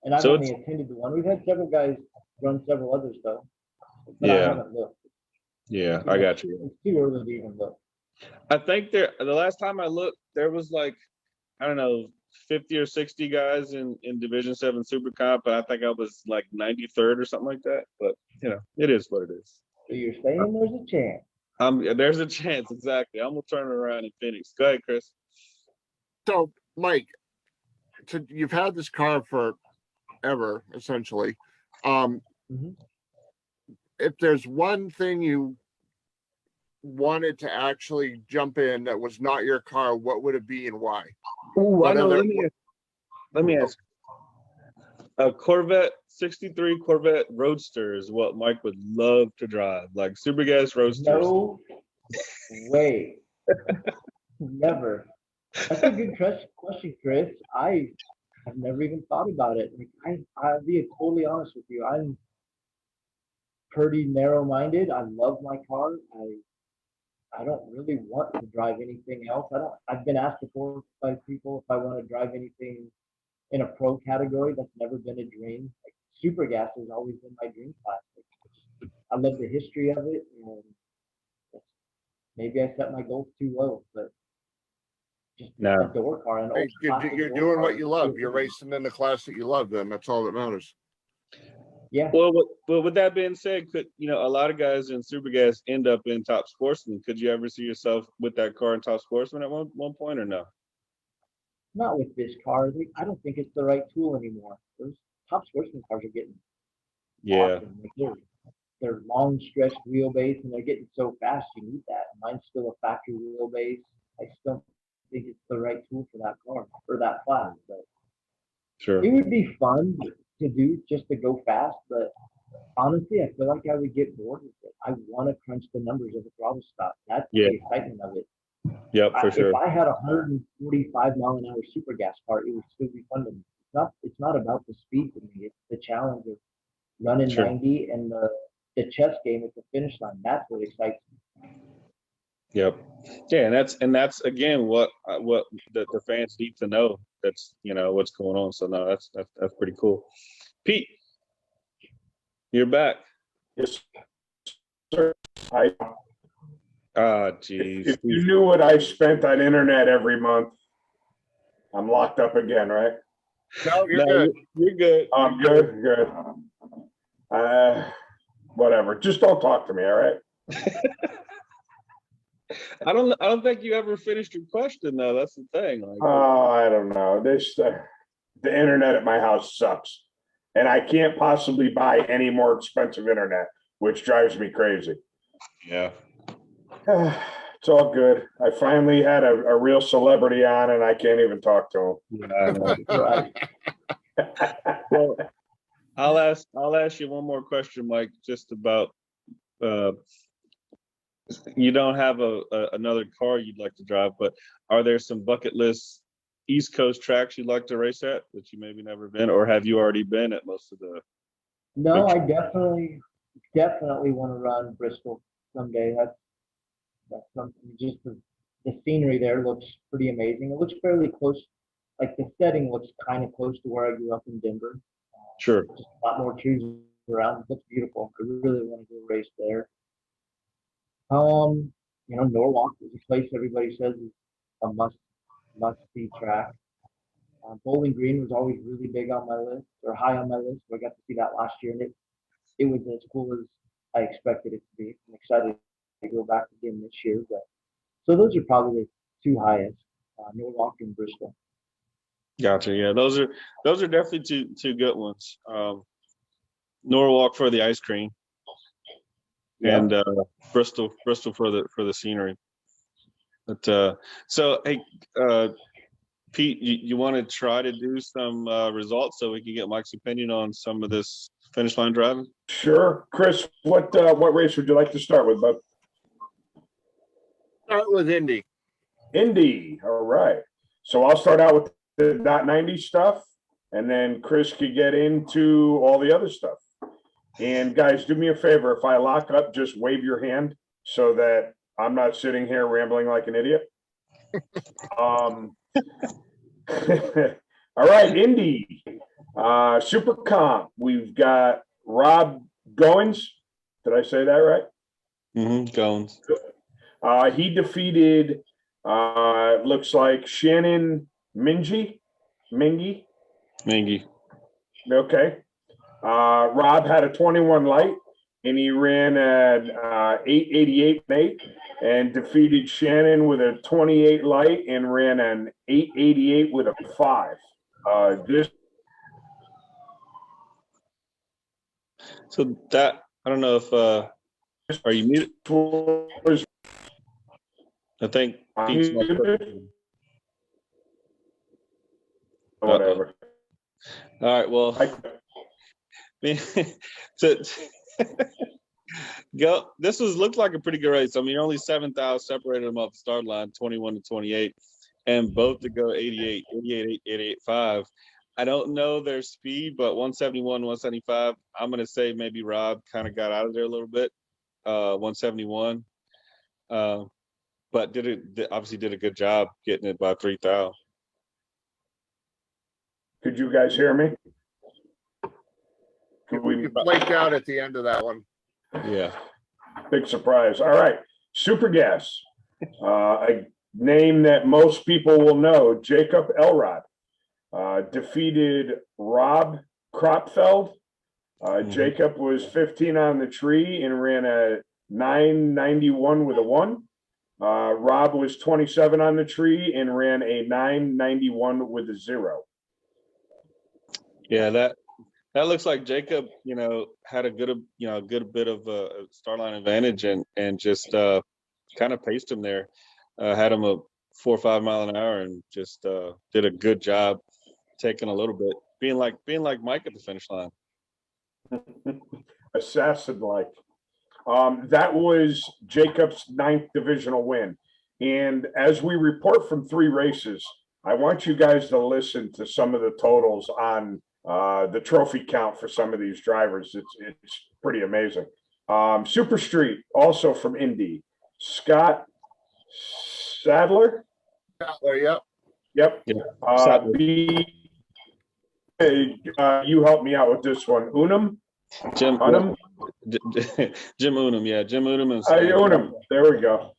And I've So only attended the one. We've had several guys run several others though. But I Yeah. haven't looked. Yeah, I got you. It's too early to even look. I think the last time I looked, there was like, I don't know, 50 or 60 guys in Division 7 Super Comp, but I think I was like 93rd or something like that. But it is what it is. So you're saying there's a chance. There's a chance, exactly. I'm gonna turn it around in Phoenix. Go ahead, Chris. So, Mike, you've had this car forever, essentially. Mhm. If there's one thing you wanted to actually jump in that was not your car, what would it be and why? Ooh, I know. Whether- Let me ask. A Corvette 63 Corvette Roadster is what Mike would love to drive, like super gas roadsters. No way. Never. That's a good question, Chris. I have never even thought about it. Like, I'll be totally honest with you. I'm pretty narrow-minded. I love my car. I don't really want to drive anything else. I've been asked before by people if I want to drive anything in a pro category. That's never been a dream. Like, super gas has always been my dream class. Like, I love the history of it, and maybe I set my goals too low, but just No. a door car, an old classic You're door doing car what is you love. so You're cool. racing in the class that you love, then that's all that matters. Yeah. Well, with that being said, could a lot of guys in super gas end up in Top Sportsman? Could you ever see yourself with that car in Top Sportsman at one point, or no? Not with this car. I don't think it's the right tool anymore. Those top sportsman cars are getting Yeah. awesome. Like, they're long stretched wheelbase and they're getting so fast. You need that. Mine's still a factory wheelbase. I still think it's the right tool for that car or that class. But Sure. it would be fun to do just to go fast. But honestly, I feel like I would get bored with it. I want to crunch the numbers of a throttle stop. That's Yeah. the excitement of it. Yep, for sure. If I had a 145 mile an hour super gas car, it would still be fun to me. It's not about the speed to me. It's the challenge of running Sure. 90 and the chess game at the finish line. That's what excites me. Yep. Yeah, and that's again what the fans need to know. That's what's going on. So no, that's pretty cool. Pete, you're back. Yes, sir. Geez. If you knew what I spent on internet every month, I'm locked up again, right? No, you're No, good. You're good. I'm good. Whatever. Just don't talk to me, all right? I don't think you ever finished your question though. That's the thing. Like, Oh, I don't know. The internet at my house sucks, and I can't possibly buy any more expensive internet, which drives me crazy. yeah. It's all good. I finally had a real celebrity on, and I can't even talk to Yeah, I know. Right. him. Well, I'll ask you one more question, Mike, just about you don't have another car you'd like to drive, but are there some bucket list East Coast tracks you'd like to race at that you maybe never been, or have you already been at most of the? No, I definitely want to run Bristol someday. That's something. Just the scenery there looks pretty amazing. It looks fairly close. Like, the setting looks kind of close to where I grew up in Denver. Sure. Just a lot more trees around. It looks beautiful. I really want to go race there. Norwalk is a place everybody says is a must see track. Bowling Green was always really big on my list, or high on my list. So I got to see that last year, and it was as cool as I expected it to be. I'm excited to go back again this year. But so those are probably the two highest, Norwalk and Bristol. Gotcha. Yeah, those are definitely two good ones. Norwalk for the ice cream, and Bristol for the scenery. But so hey, Pete, you want to try to do some results so we can get Mike's opinion on some of this finish line driving? Sure, Chris. What race would you like to start with, bud? Start with Indy. Indy. All right. So I'll start out with the .90 stuff. and then Chris could get into all the other stuff. And guys, do me a favor. If I lock up, just wave your hand so that I'm not sitting here rambling like an idiot. All right, Indy, Super Comp. We've got Rob Goins. Did I say that right? Goins. He defeated, looks like Shannon Mingy. Okay. Rob had a 21 light, and he ran at 888.8 and defeated Shannon with a 28 light and ran an 888 with a 5. So that, I don't know if are you muted? Was I think Pete's whatever. All right, well, to go. This looked like a pretty good race. I mean, only 7,000 separated them off the start line, 21 to 28, and both to go 88, 88.5. I don't know their speed, but 171, 175. I'm gonna say maybe Rob kind of got out of there a little bit. 171, but obviously did a good job getting it by 3,000. Could you guys hear me? We flaked out at the end of that one. Yeah. Big surprise. All right. Super Gas, a name that most people will know, Jacob Elrod, defeated Rob Kropfeld. Jacob was 15 on the tree and ran a 991 with a 1. Rob was 27 on the tree and ran a 991 with a 0. Yeah, that looks like Jacob, had a good bit of a start line advantage and just kind of paced him there. Had him a 4 or 5 mile an hour and just did a good job taking a little bit, being like Mike at the finish line. Assassin-like. That was Jacob's 9th divisional win. And as we report from 3 races, I want you guys to listen to some of the totals on the trophy count for some of these drivers. It's pretty amazing. Super Street, also from Indy, Scott Sadler. Yep. Yep. You help me out with this one. Jim Unum. Yeah, Jim Unum and Unum. There we go.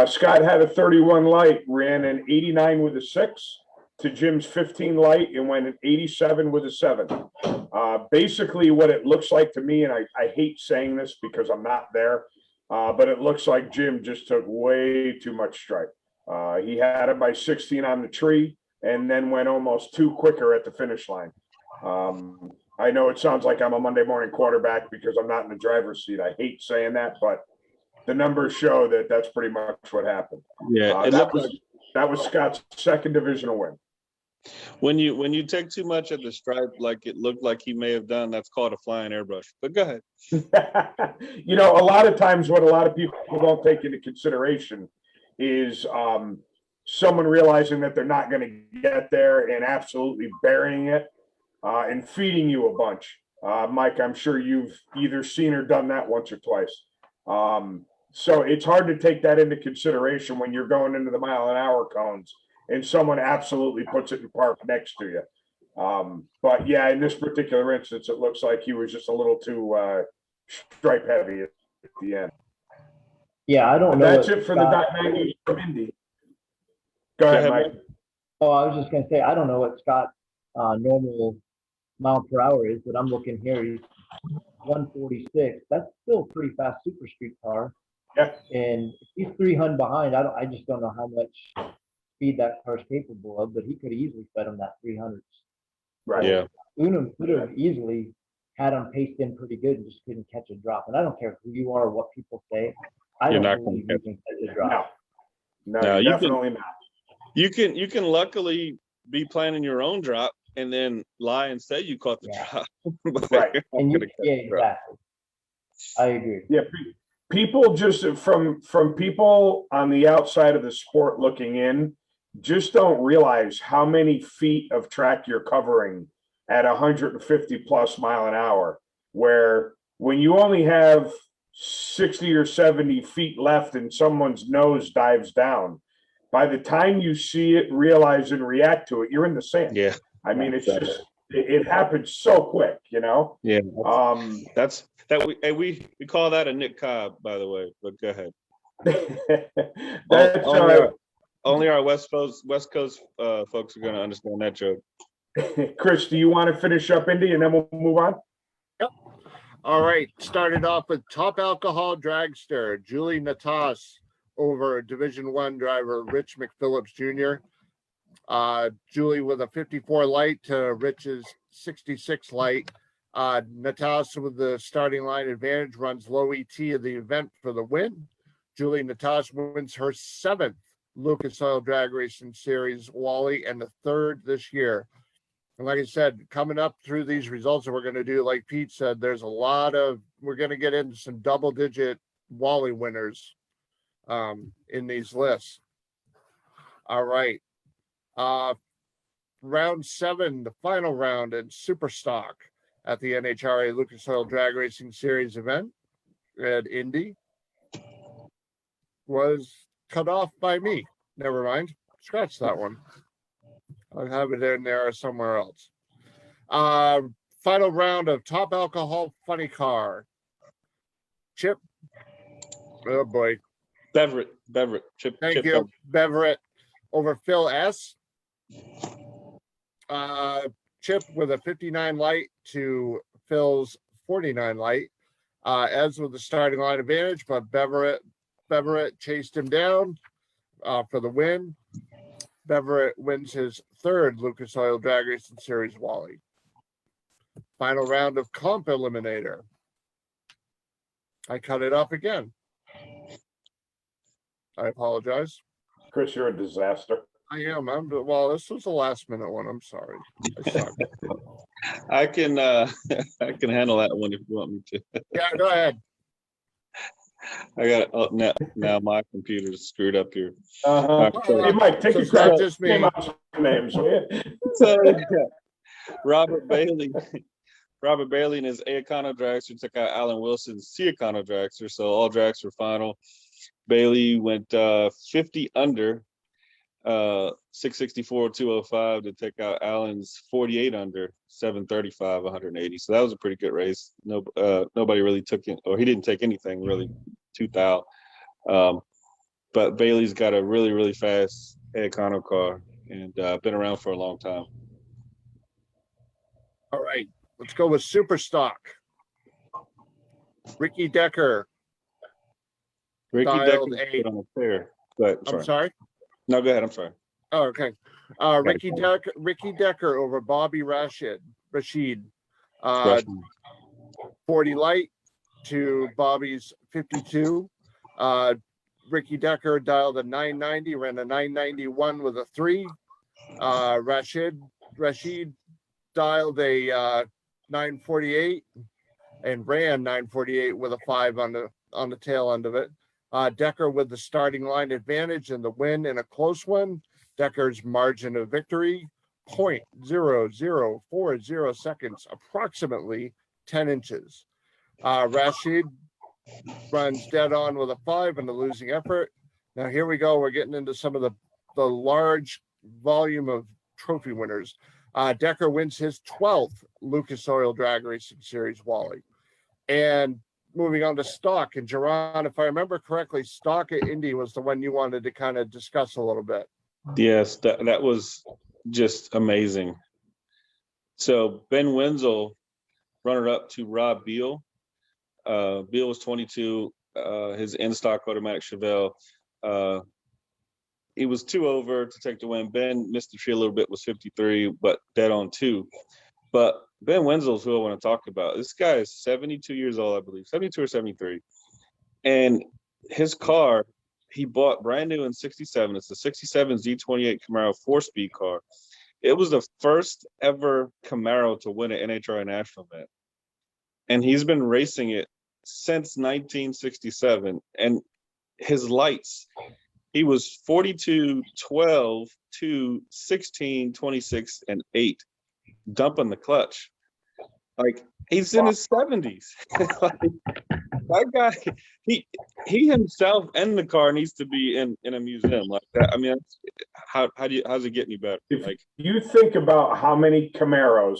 Scott had a 31 light, ran an 89 with a 6 to Jim's 15 light and went an 87 with a 7. Basically what it looks like to me, and I hate saying this because I'm not there, but it looks like Jim just took way too much stripe. He had it by 16 on the tree and then went almost 2 quicker at the finish line. I know it sounds like I'm a Monday morning quarterback because I'm not in the driver's seat. I hate saying that, but the numbers show that that's pretty much what happened. Yeah, that was Scott's 2nd divisional win. When you take too much at the stripe, like it looked like he may have done, that's called a flying airbrush. But go ahead. A lot of times what a lot of people don't take into consideration is someone realizing that they're not going to get there and absolutely burying it and feeding you a bunch. Mike, I'm sure you've either seen or done that once or twice. So it's hard to take that into consideration when you're going into the mile-an-hour cones and someone absolutely puts it in park next to you. But yeah, in this particular instance, it looks like he was just a little too stripe heavy at the end. Yeah, I don't know. That's it for the .90 from Indy. Go ahead, Mike. Oh, I was just going to say, I don't know what Scott's normal mile per hour is, but I'm looking here. He's 146. That's still a pretty fast Super Street car. Yeah. And if he's 300 behind, I just don't know how much speed that car's capable of, but he could easily fed him that 300s. Right. Yeah. Unum could have easily had him paced in pretty good and just couldn't catch a drop. And I don't care who you are or what people say. You're don't not believe gonna you can catch a drop. No, you not. You can luckily be planning your own drop and then lie and say you caught the drop. Right. And exactly. I agree. Yeah. People just from people on the outside of the sport looking in, just don't realize how many feet of track you're covering at 150 plus mile an hour, where when you only have 60 or 70 feet left and someone's nose dives down, by the time you see it, realize and react to it, you're in the sand. Yeah. I mean, it's just, it happens so quick, you know? Yeah. That's We call that a Nick Cobb, by the way, but go ahead. that's only our West Coast folks are going to understand that joke. Chris, do you want to finish up Indy and then we'll move on? Yep. All right. Started off with top alcohol dragster Julie Natas over Division One driver Rich McPhillips Jr. Julie with a 54 light to Rich's 66 light. Natas with the starting line advantage runs low ET of the event for the win. Julie Natas wins her 7th Lucas Oil Drag Racing Series Wally and the 3rd this year. And like I said, coming up through these results that we're going to do, like Pete said, we're going to get into some double-digit Wally winners in these lists. All right. Round 7, the final round in Super Stock at the NHRA Lucas Oil Drag Racing Series event at Indy was cut off by me. Never mind. Scratch that one. I'll have it in there somewhere else. Final round of top alcohol funny car. Chip. Oh boy. Beverett. Chip. Thank you. Beverett over Phil S. Chip with a 59 light to Phil's 49 light. As with the starting line advantage, but Beverett chased him down for the win. Beverett wins his 3rd Lucas Oil Drag Racing Series Wally. Final round of comp eliminator. I cut it off again. I apologize. Chris, you're a disaster. I am. Well, this was a last minute one. I'm sorry. I suck. I can handle that one if you want me to. Yeah, go ahead. I got now my computer's screwed up here. Hey, Mike, take a crack. Just name out some names. So, Robert Bailey and his A Econo dragster took out Alan Wilson's C Econo dragster. So all drags were final. Bailey went 50 under, 664, 205 to take out Alan's 48 under, 735, 180. So that was a pretty good race. Nobody really took it, or he didn't take anything really, 2,000. But Bailey's got a really, really fast Econo car and been around for a long time. All right, let's go with Super Stock. Ricky Decker. Ricky Decker put on a pair. Go ahead. I'm sorry. No, go ahead. I'm sorry. Oh, okay. Ricky Decker over Bobby Rashid. 40 light to Bobby's 52. Ricky Decker dialed a 990, ran a 991 with a 3. Rashid dialed a 948 and ran 948 with a 5 on the tail end of it. Decker with the starting line advantage and the win in a close one. Decker's margin of victory, 0.0040 seconds, approximately 10 inches. Rashid runs dead on with a 5 in the losing effort. Now here we go. We're getting into some of the large volume of trophy winners. Decker wins his 12th Lucas Oil Drag Racing Series Wally. And moving on to Stock, and Jerron, if I remember correctly, Stock at Indy was the one you wanted to kind of discuss a little bit. Yes, that was just amazing. So Ben Wenzel, runner-up to Rob Beal. Beal was 22, his in-stock automatic Chevelle. He was 2 over to take the win. Ben missed the tree a little bit, was 53, but dead on 2. But Ben Wenzel is who I want to talk about. This guy is 72 years old, I believe, 72 or 73. And his car, he bought brand new in 67. It's a 67 Z28 Camaro 4-speed car. It was the first ever Camaro to win an NHRA national event. And he's been racing it since 1967. And his lights, he was 42, 12, 2, 16, 26, and 8. dumping the clutch. Like, he's in his 70s. Like, that guy, he himself and the car needs to be in a museum like that. I mean, how's it get any better? If Like, you think about how many Camaros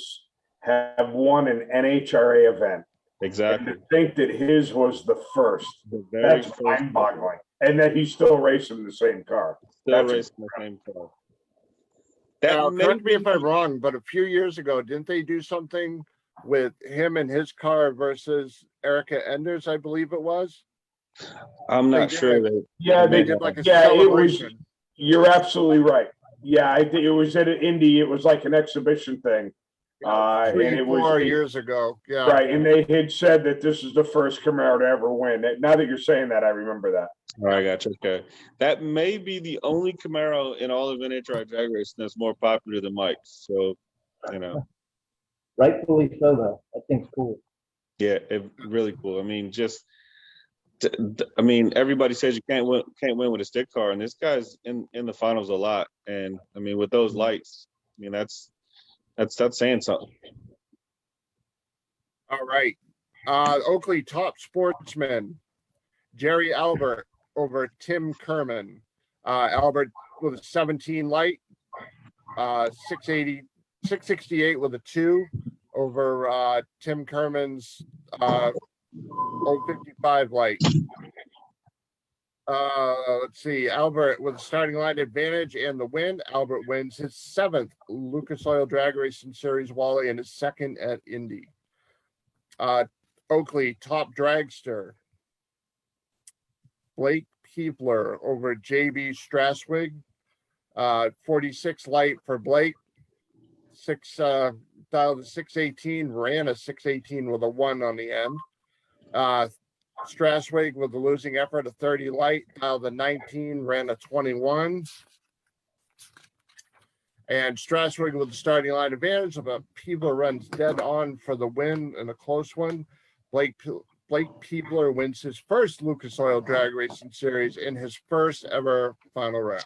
have won an NHRA event, exactly. and to think that his was the first, The very that's first mind-boggling. And that he's still racing the same car. Still That's racing the same car. Now, That correct me if maybe- I'm wrong, but a few years ago, didn't they do something with him and his car versus Erica Enders, I believe it was? I'm not They sure did. that. Yeah, They they did like a yeah, it was. celebration. You're absolutely right. Yeah, I think it was at an Indy. It was like an exhibition thing. And Three, it was 4 years ago. Yeah. right, and they had said that this is the first Camaro to ever win. Now that you're saying that, I remember that. All right, gotcha. Okay, that may be the only Camaro in all of NHRA drag racing that's more popular than Mike's. So, you know, Rightfully so, though. I think it's cool. yeah, really cool. I mean, just, I mean, everybody says you can't win with a stick car, and this guy's in the finals a lot. And I mean, with those lights, I mean, that's saying something. All right. Oakley top sportsman, Jerry Albert over Tim Kerman. Albert with a 17 light, 668 with a 2 over Tim Kerman's 055 light. Let's see. Albert with a starting line advantage and the win. Albert wins his 7th Lucas Oil Drag Racing Series Wally and his 2nd at Indy. Oakley top dragster, Blake Peepler over JB Straswig. 46 light for Blake. 618 ran a 618 with a 1 on the end. Straswig with the losing effort of 30 light, the 19 ran a 21. And Straswig with the starting line advantage, but Peebler runs dead on for the win in a close one. Blake Peebler wins his first Lucas Oil Drag Racing Series in his first ever final round.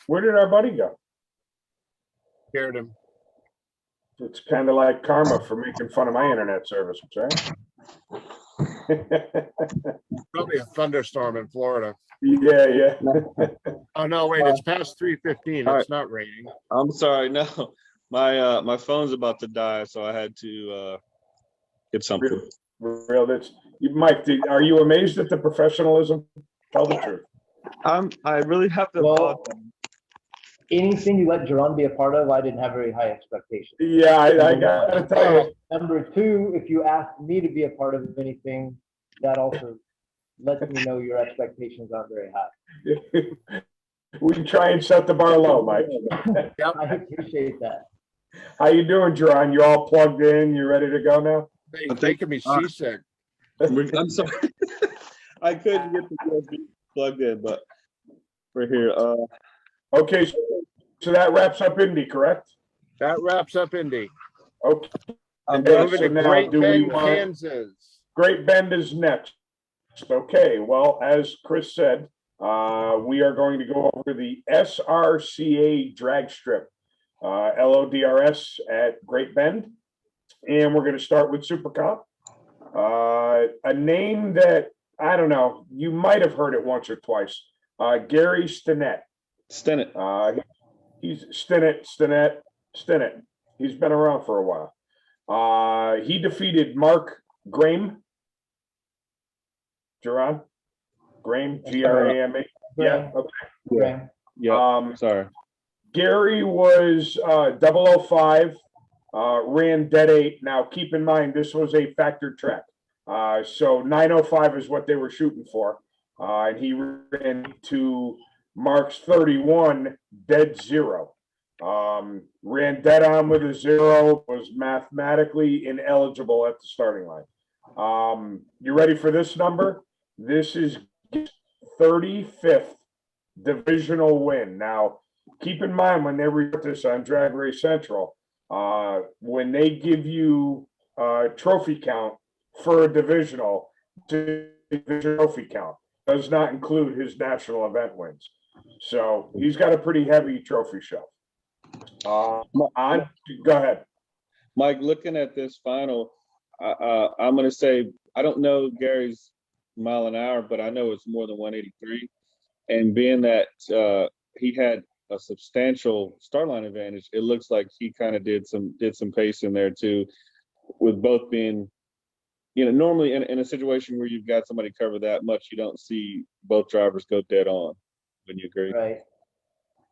Where did our buddy go? Scared him. It's kind of like karma for making fun of my internet service, right? Probably a thunderstorm in Florida. Yeah. Oh no, wait, it's past 3:15. all It's not raining. I'm sorry, no, my phone's about to die, so I had to get something. Real, that's you, Mike. Are you amazed at the professionalism? Tell the truth. I really have to. Well, anything you let Jerron be a part of, I didn't have very high expectations. Yeah, I gotta tell you. Number two, if you ask me to be a part of anything, that also lets me know your expectations aren't very high. We try and set the bar low, Mike. I appreciate that. How you doing, Jerron? You all plugged in? You ready to go now? They're making me seasick. I'm sorry, I couldn't get the USB plugged in, but we're here. Okay, so that wraps up Indy, correct? That wraps up Indy. Okay. Moving to now Great do we Bend, want- Kansas. Great Bend is next. Okay, well, as Chris said, we are going to go over the SRCA drag strip, LODRS at Great Bend. And we're going to start with Super Comp. A name that, I don't know, you might have heard it once or twice. Gary Stinnett. Stinnett. He's Stinnett. He's been around for a while. He defeated Mark Graham. Jerron? Graham, Grame. Yeah, okay. Yeah. Sorry. Gary was 005, ran dead 8. Now, keep in mind, this was a factored track. So 905 is what they were shooting for. And he ran to Mark's 31, dead 0. Ran dead on with a 0, was mathematically ineligible at the starting line. You ready for this number? This is 35th divisional win. Now, keep in mind when they report this on Drag Race Central, when they give you a trophy count for a divisional, trophy count does not include his national event wins. So he's got a pretty heavy trophy shelf. Go ahead. Mike, looking at this final, I'm going to say, I don't know Gary's mile an hour, but I know it's more than 183. And being that he had a substantial start line advantage, it looks like he kind of did some pace in there too, with both being, normally in a situation where you've got somebody cover that much, you don't see both drivers go dead on. Wouldn't you agree? Right.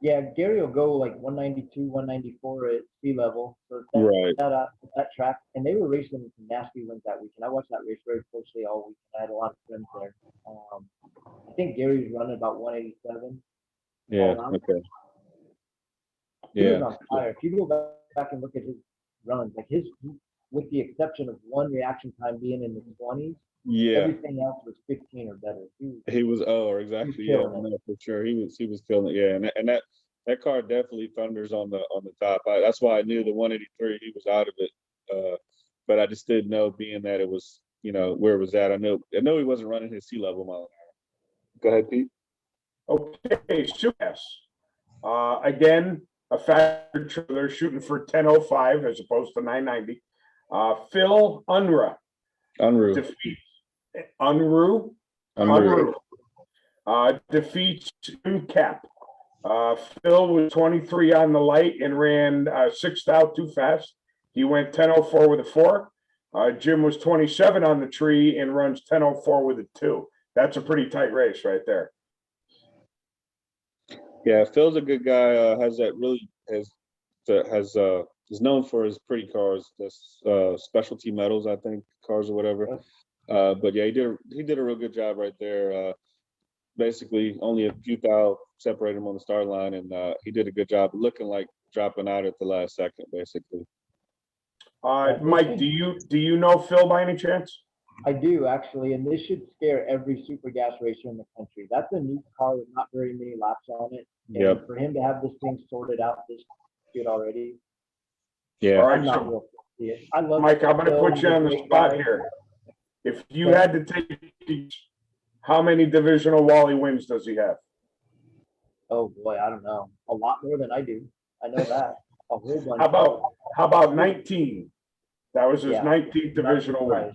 Yeah, Gary will go like 192, 194 at sea level for Right. that track. And they were racing some nasty winds that weekend. I watched that race very closely all weekend. I had a lot of friends there. I think Gary was running about 187. Yeah. Okay. He was on fire. If you go back and look at his runs, like with the exception of one reaction time being in the 20s, everything else was 15 or better. He was exactly. Yeah, no, for sure. He was killing it. Yeah, and that car definitely thunders on the top. That's why I knew the 183 he was out of it. But I just didn't know, being that it was where it was at. I know he wasn't running his sea level mile an hour. Go ahead, Pete. Okay, Supas. Again, a factor. They're shooting for 1005 as opposed to 990. Phil Unruh defeats Unruh defeats Jim Cap. Phil was 23 on the light and ran 6th out too fast. He went 10:04 with a 4. Jim was 27 on the tree and runs 10:04 with a 2. That's a pretty tight race right there. Yeah, Phil's a good guy. Is known for his pretty cars, that's specialty metals, I think, cars or whatever. But yeah, he did a real good job right there. Basically, only a few thou separated him on the start line, and he did a good job, looking like dropping out at the last second, basically. Mike, do you know Phil by any chance? I do, actually, and this should scare every super gas racer in the country. That's a new car with not very many laps on it. And for him to have this thing sorted out this good already. Yeah. All right, so I love Mike, I'm going to put you on the spot here. If you had to take, how many divisional Wally wins does he have? Oh boy, I don't know. A lot more than I do. I know that. A whole bunch. How about 19? That was his 19th divisional win.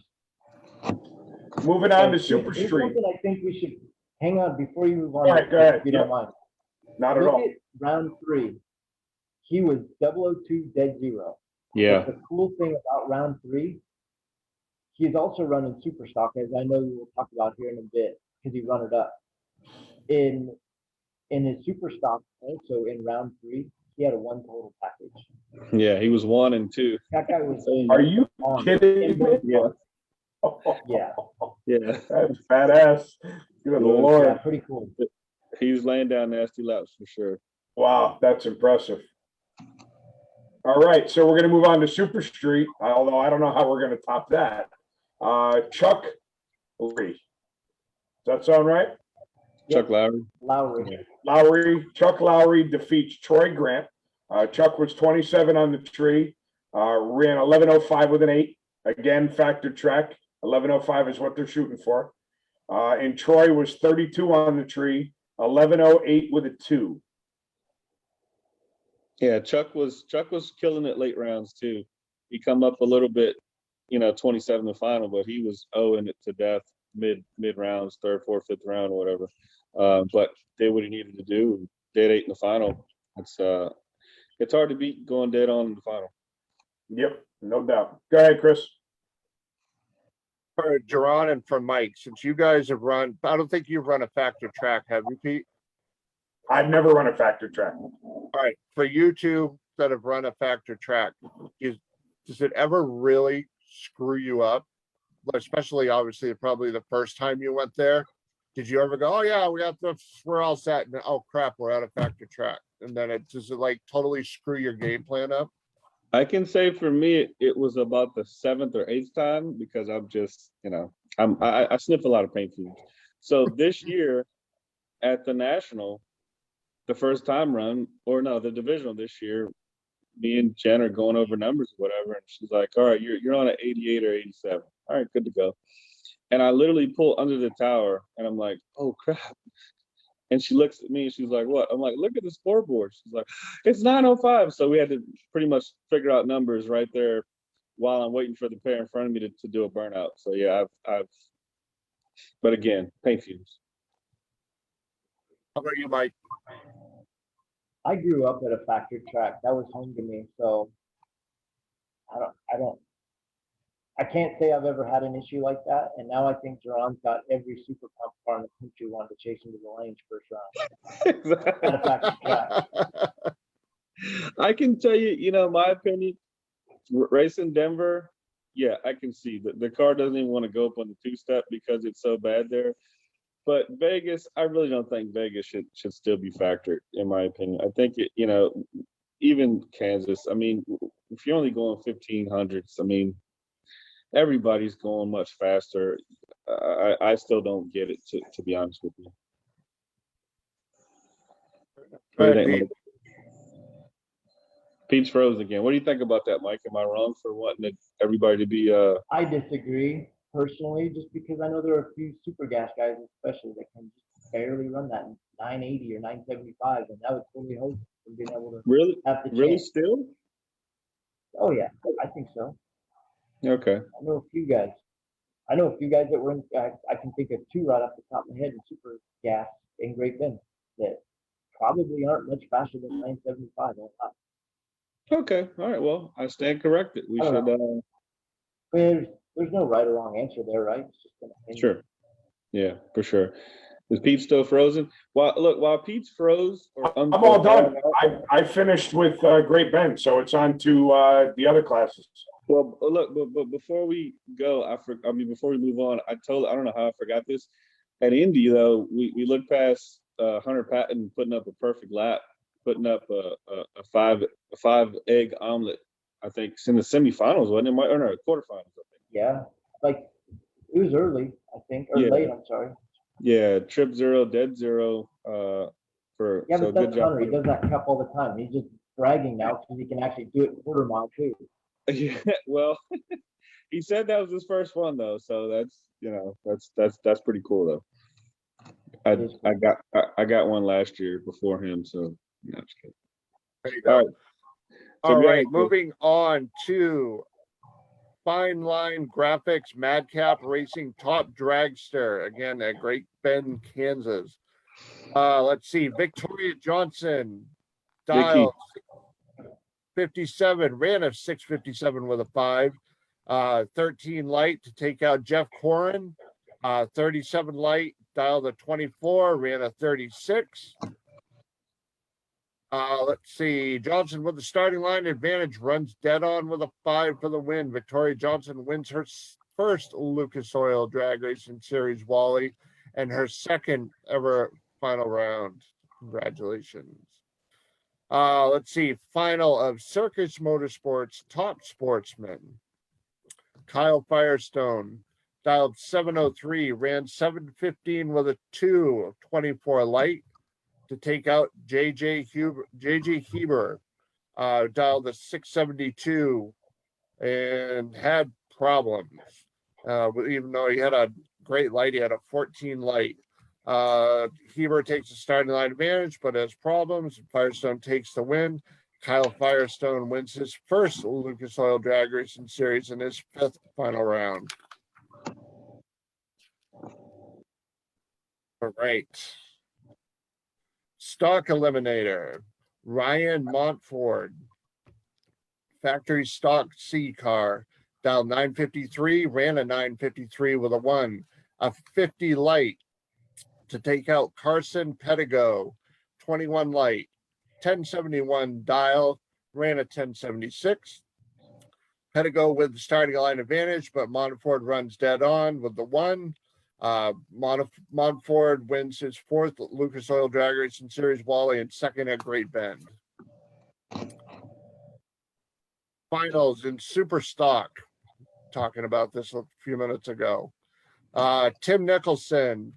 Moving on to Super Street. Something I think we should hang on before you move on. Go ahead. If you don't mind. Not at all. Look at round 3. He was 002 dead zero. Yeah. But the cool thing about round 3, he's also running super stock, as I know we will talk about here in a bit, because he run it up. In his super stock, also in round 3, he had a 1 total package. Yeah, he was 1 and 2. That guy was. Are you kidding me? Yeah. Yeah. Yeah. That's badass. Good Lord. Yeah, pretty cool. He was laying down nasty laps for sure. Wow, that's impressive. All right, so we're going to move on to Super Street, although I don't know how we're going to top that. Chuck Lowry. Does that sound right? Chuck Lowry. Chuck Lowry defeats Troy Grant. Chuck was 27 on the tree, ran 11:05 with an 8. Again, factored track. 11:05 is what they're shooting for. And Troy was 32 on the tree, 11:08 with a 2. Yeah, Chuck was killing it late rounds too. He come up a little bit, 27 the final, but he was owing it to death mid rounds, 3rd, 4th, 5th round or whatever. But did what he needed to do. Dead 8 in the final. It's hard to beat going dead on in the final. Yep, no doubt. Go ahead, Chris. For Jerron and for Mike, since you guys have run, I don't think you've run a factor track, have you, Pete? I've never run a factor track. All right, for you two that have run a factor track, does it ever really screw you up? Especially, obviously, probably the first time you went there. Did you ever go, oh yeah, we're all set, and oh crap, we're at a factor track, and then does it like totally screw your game plan up? I can say for me, it was about the 7th or 8th time, because I'm just, I sniff a lot of paint fumes. So this year at the national, the first time run, or no, the divisional this year, me and Jen are going over numbers or whatever, and she's like, all right, you're on an 88 or 87. All right, good to go. And I literally pull under the tower, and I'm like, oh crap. And she looks at me and she's like, what? I'm like, look at the scoreboard. She's like, it's 9:05. So we had to pretty much figure out numbers right there while I'm waiting for the pair in front of me to do a burnout. So yeah, but again, paint fumes. How about you, Mike? I grew up at a factory track. That was home to me. So I can't say I've ever had an issue like that. And now I think Jerron's got every super pump car in the country wanting to chase into the lanes first round. At a factory track. I can tell you, my opinion, racing Denver, yeah, I can see that the car doesn't even want to go up on the two-step because it's so bad there. But Vegas, I really don't think Vegas should still be factored, in my opinion. I think even Kansas, I mean, if you're only going 1500s, I mean, everybody's going much faster. I still don't get it, to be honest with you. Go ahead, Pete. Pete's froze again. What do you think about that, Mike? Am I wrong for wanting everybody to be I disagree personally, just because I know there are a few super gas guys, especially, that can just barely run that 980 or 975, and that would totally hope from being able to really chance. still? Oh yeah, I think so. Okay. I know a few guys that were in. I can think of two right off the top of my head in super gas in Great Bend that probably aren't much faster than 975 on top. Okay. All right. Well, I stand corrected. We should. I mean, there's no right or wrong answer there, right? It's just an opinion. Sure. Yeah, for sure. Is Pete still frozen? While Pete's froze, I'm all done. I finished with Great Bend, so it's on to the other classes. Well, look, but before we go, before we move on, I don't know how I forgot this. At Indy, though, we looked past Hunter Patton putting up a perfect lap, putting up a five egg omelet. I think it's in the semifinals, wasn't it? Or no, quarterfinals, I think. Yeah, like it was early, I think, or late. I'm sorry. Yeah, trip zero, dead zero. But that's Hunter. He does that cup all the time. He's just bragging now because he can actually do it quarter mile too. Yeah, well, he said that was his first one though, so that's pretty cool though. I got one last year before him, so no, just kidding. There you go. All right. All right, moving on to Fine Line Graphics Madcap Racing Top Dragster, again at Great Bend, Kansas. Let's see, Victoria Johnson, dial 57, ran a 6:57 with a 5. 13 light to take out Jeff Corin. 37 light, dialed a 24, ran a 36. Let's see. Johnson with the starting line advantage, runs dead on with a 5 for the win. Victoria Johnson wins her first Lucas Oil Drag Racing Series Wally and her second ever final round. Congratulations. Let's see. Final of Circus Motorsports Top Sportsman. Kyle Firestone, dialed 703, ran 7:15 with a 2, 24 light to take out JJ Heber, dialed a 672 and had problems. Even though he had a great light, he had a 14 light. Heber takes the starting line advantage, but has problems. Firestone takes the win. Kyle Firestone wins his first Lucas Oil Drag Racing Series in his 5th final round. All right. Stock Eliminator, Ryan Montford, factory stock C car, dialed 953, ran a 953 with a 1, a 50 light to take out Carson Pedigo, 21 light, 1071 dial, ran a 1076. Pedigo with the starting line advantage, but Montford runs dead on with the 1. Montford wins his 4th Lucas Oil Drag Racing Series Wally and 2nd at Great Bend. Finals in Super Stock. Talking about this a few minutes ago. Tim Nicholson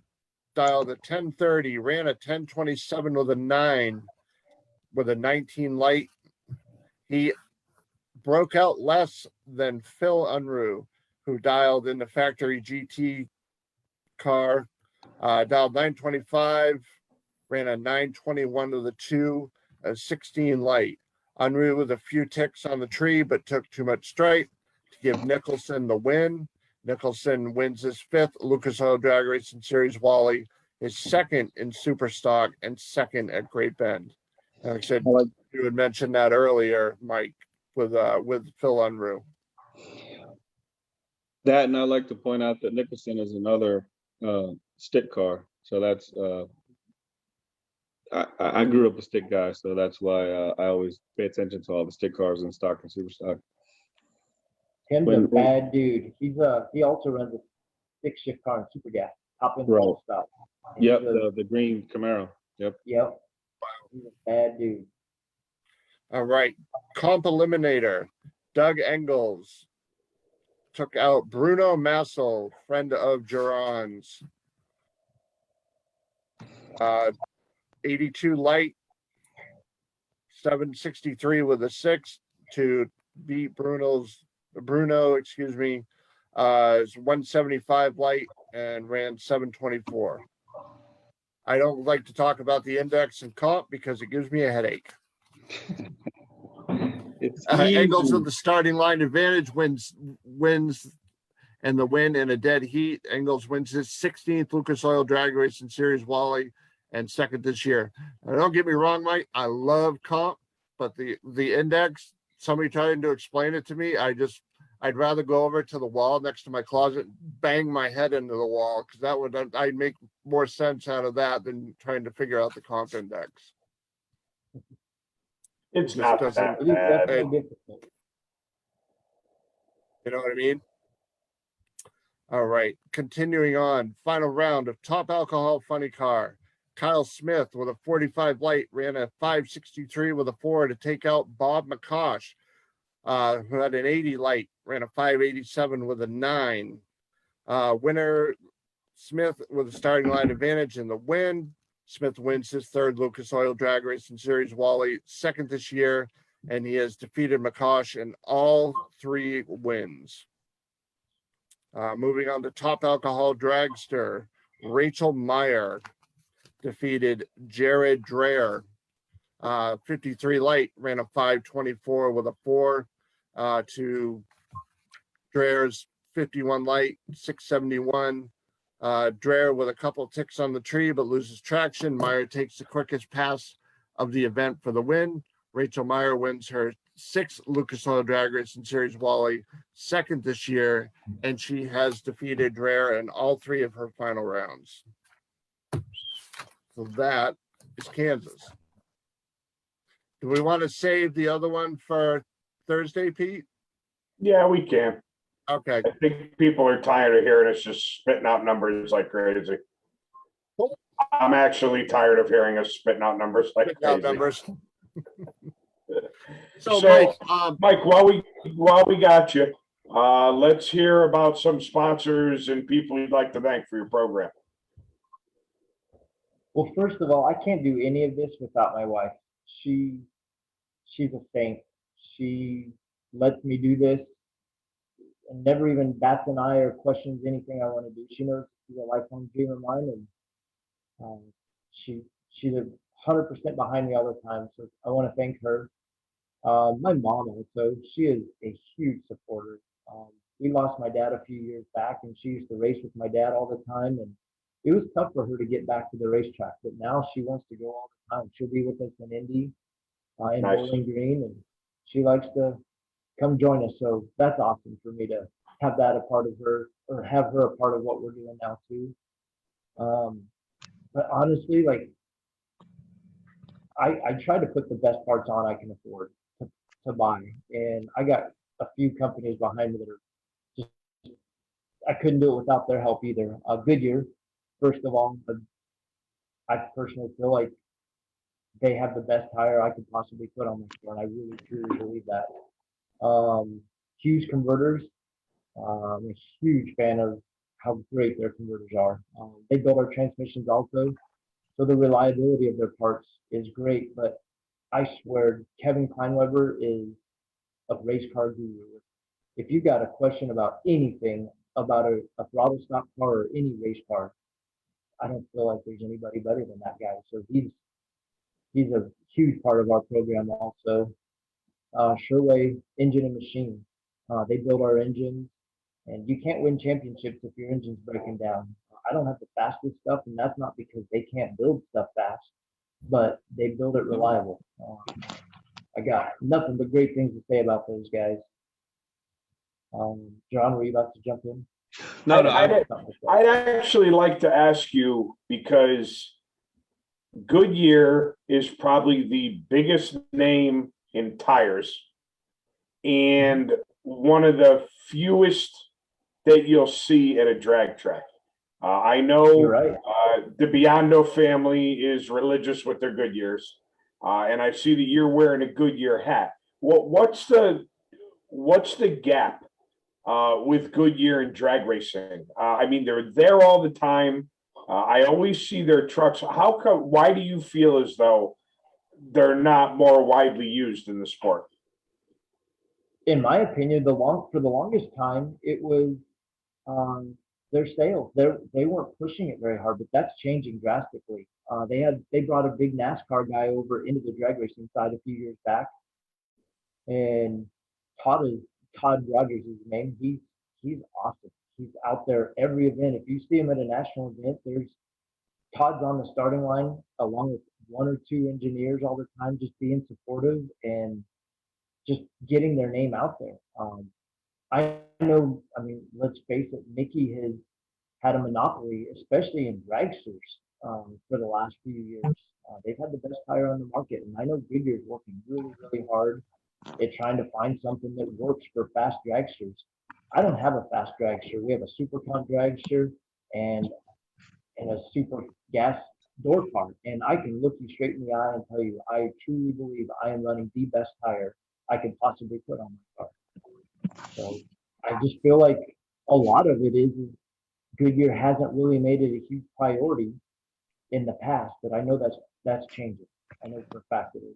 dialed a 1030, ran a 1027 with a 9 with a 19 light. He broke out less than Phil Unruh, who dialed in the factory GT car, dialed 925, ran a 9:21 with a 2, a 16 light. Unruh with a few ticks on the tree, but took too much straight to give Nicholson the win. Nicholson wins his 5th Lucas Oil Drag Racing Series Wally, his 2nd in Superstock, and 2nd at Great Bend. And like I said, you had mentioned that earlier, Mike, with Phil Unruh. That, and I'd like to point out that Nicholson is another stick car. So that's I grew up a stick guy, so that's why I always pay attention to all the stick cars in stock and super stock. Tim's a bad dude. He also runs a 6-shift car in super gas, top end Right. stuff. Yep, the green Camaro. Yep. Yep. He's a bad dude. All right. Comp Eliminator. Doug Engels took out Bruno Massel, friend of Geron's. 82 light, 763 with a 6 to beat Bruno, is 175 light and ran 724. I don't like to talk about the index and comp because it gives me a headache. Engels with the starting line advantage wins and the win in a dead heat. Engels wins his 16th Lucas Oil Drag Racing Series Wally and 2nd this year. Now, don't get me wrong, Mike. I love comp, but the index, somebody trying to explain it to me, I'd rather go over to the wall next to my closet, bang my head into the wall, because I'd make more sense out of that than trying to figure out the comp index. It's not that It is bad. definitely difficult. You know what I mean? All right, continuing on. Final round of top alcohol funny car. Kyle Smith with a 45 light ran a 563 with a 4 to take out Bob McCosh, who had an 80 light, ran a 587 with a 9. Winner Smith with a starting line advantage in the win. Smith wins his 3rd Lucas Oil Drag Racing Series Wally, 2nd this year, and he has defeated McCosh in all 3 wins. Moving on to top alcohol dragster, Rachel Meyer defeated Jared Dreher. 53 light, ran a 524 with a 4 to Dreher's 51 light, 671. Dreher with a couple ticks on the tree, but loses traction. Meyer takes the quickest pass of the event for the win. Rachel Meyer wins her 6th Lucas Oil Drag Racing Series Wally, 2nd this year, and she has defeated Dreher in all 3 of her final rounds. So that is Kansas. Do we want to save the other one for Thursday, Pete? Yeah, we can. Okay. I think people are tired of hearing us just spitting out numbers like crazy. Cool. I'm actually tired of hearing us spitting out numbers like crazy. Numbers. So, Mike, Mike, while we got you, let's hear about some sponsors and people you'd like to thank for your program. Well, first of all, I can't do any of this without my wife. She's a saint. She lets me do this and never even bats an eye or questions anything I want to do. She knows she's a lifelong dream of mine, and she's 100% behind me all the time. So I want to thank her. My mom also, she is a huge supporter. We lost my dad a few years back, and she used to race with my dad all the time, and it was tough for her to get back to the racetrack, but now she wants to go all the time. She'll be with us in Indy, in Nice. Bowling Green, and she likes to come join us. So that's awesome for me to have that a part of her, or have her a part of what we're doing now too. But honestly, like I try to put the best parts on I can afford to buy, and I got a few companies behind me that are just, I couldn't do it without their help either. Goodyear, first of all, I personally feel like they have the best tire I could possibly put on my car, and I really truly believe that. Hughes Converters, I'm a huge fan of how great their converters are. They build our transmissions also, so the reliability of their parts is great. But I swear, Kevin Kleinweber is a race car guru. If you got a question about anything about a throttle stop car or any race car, I don't feel like there's anybody better than that guy. So he's a huge part of our program also. Sherway Engine and Machine. They build our engines, and you can't win championships if your engine's breaking down. I don't have the fastest stuff, and that's not because they can't build stuff fast, but they build it reliable. I got nothing but great things to say about those guys. John, were you about to jump in? No, no, I'd actually like to ask you, because Goodyear is probably the biggest name in tires and one of the fewest that you'll see at a drag track. I know You're right. The Biondo family is religious with their Goodyears, and I see that you're wearing a Goodyear hat. What's the gap with Goodyear and drag racing? I mean, they're there all the time. I always see their trucks. How come? Why do you feel as though they're not more widely used in the sport? In my opinion, for the longest time, it was their sales. They weren't pushing it very hard, but that's changing drastically. They brought a big NASCAR guy over into the drag racing side a few years back, and Todd Rogers is his name. He's awesome. He's out there every event. If you see him at a national event, Todd's on the starting line along with one or two engineers all the time, just being supportive and just getting their name out there. I know, I mean, let's face it, Mickey has had a monopoly, especially in dragsters, for the last few years. They've had the best tire on the market, and I know Goodyear's working really, really hard at trying to find something that works for fast dragsters. I don't have a fast dragster. We have a super comp dragster and a super gas door part, and I can look you straight in the eye and tell you, I truly believe I am running the best tire I could possibly put on my car. So I just feel like a lot of it is Goodyear hasn't really made it a huge priority in the past, but I know that's changing. I know for a fact it is.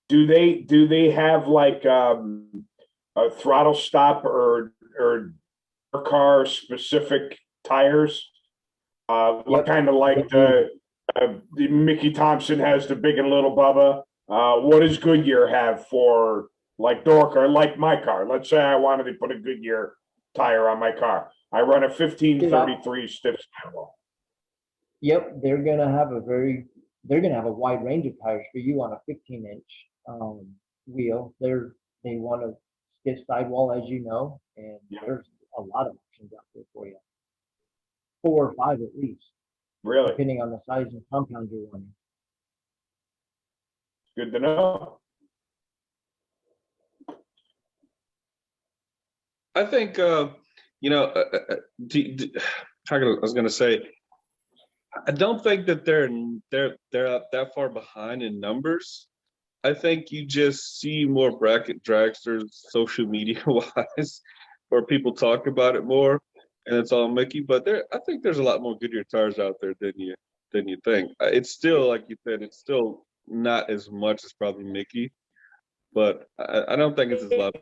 Do they have like a throttle stop or car specific tires? Yep. Kind of like the Mickey Thompson has the Big and Little Bubba. What does Goodyear have for like door car, like my car? Let's say I wanted to put a Goodyear tire on my car. I run a 1533 stiff sidewall. Yep, they're gonna have a wide range of tires for you on a 15-inch wheel. They want a stiff sidewall, as you know, and there's a lot of options out there for you. 4 or 5 at least. Really? Depending on the size and compound you're running. Good to know. I think I was going to say, I don't think that they're up that far behind in numbers. I think you just see more bracket dragsters social media wise, where people talk about it more, and it's all Mickey. But I think there's a lot more Goodyear tires out there than you think. It's still, like you said, it's still not as much as probably Mickey, but I don't think it's as loud.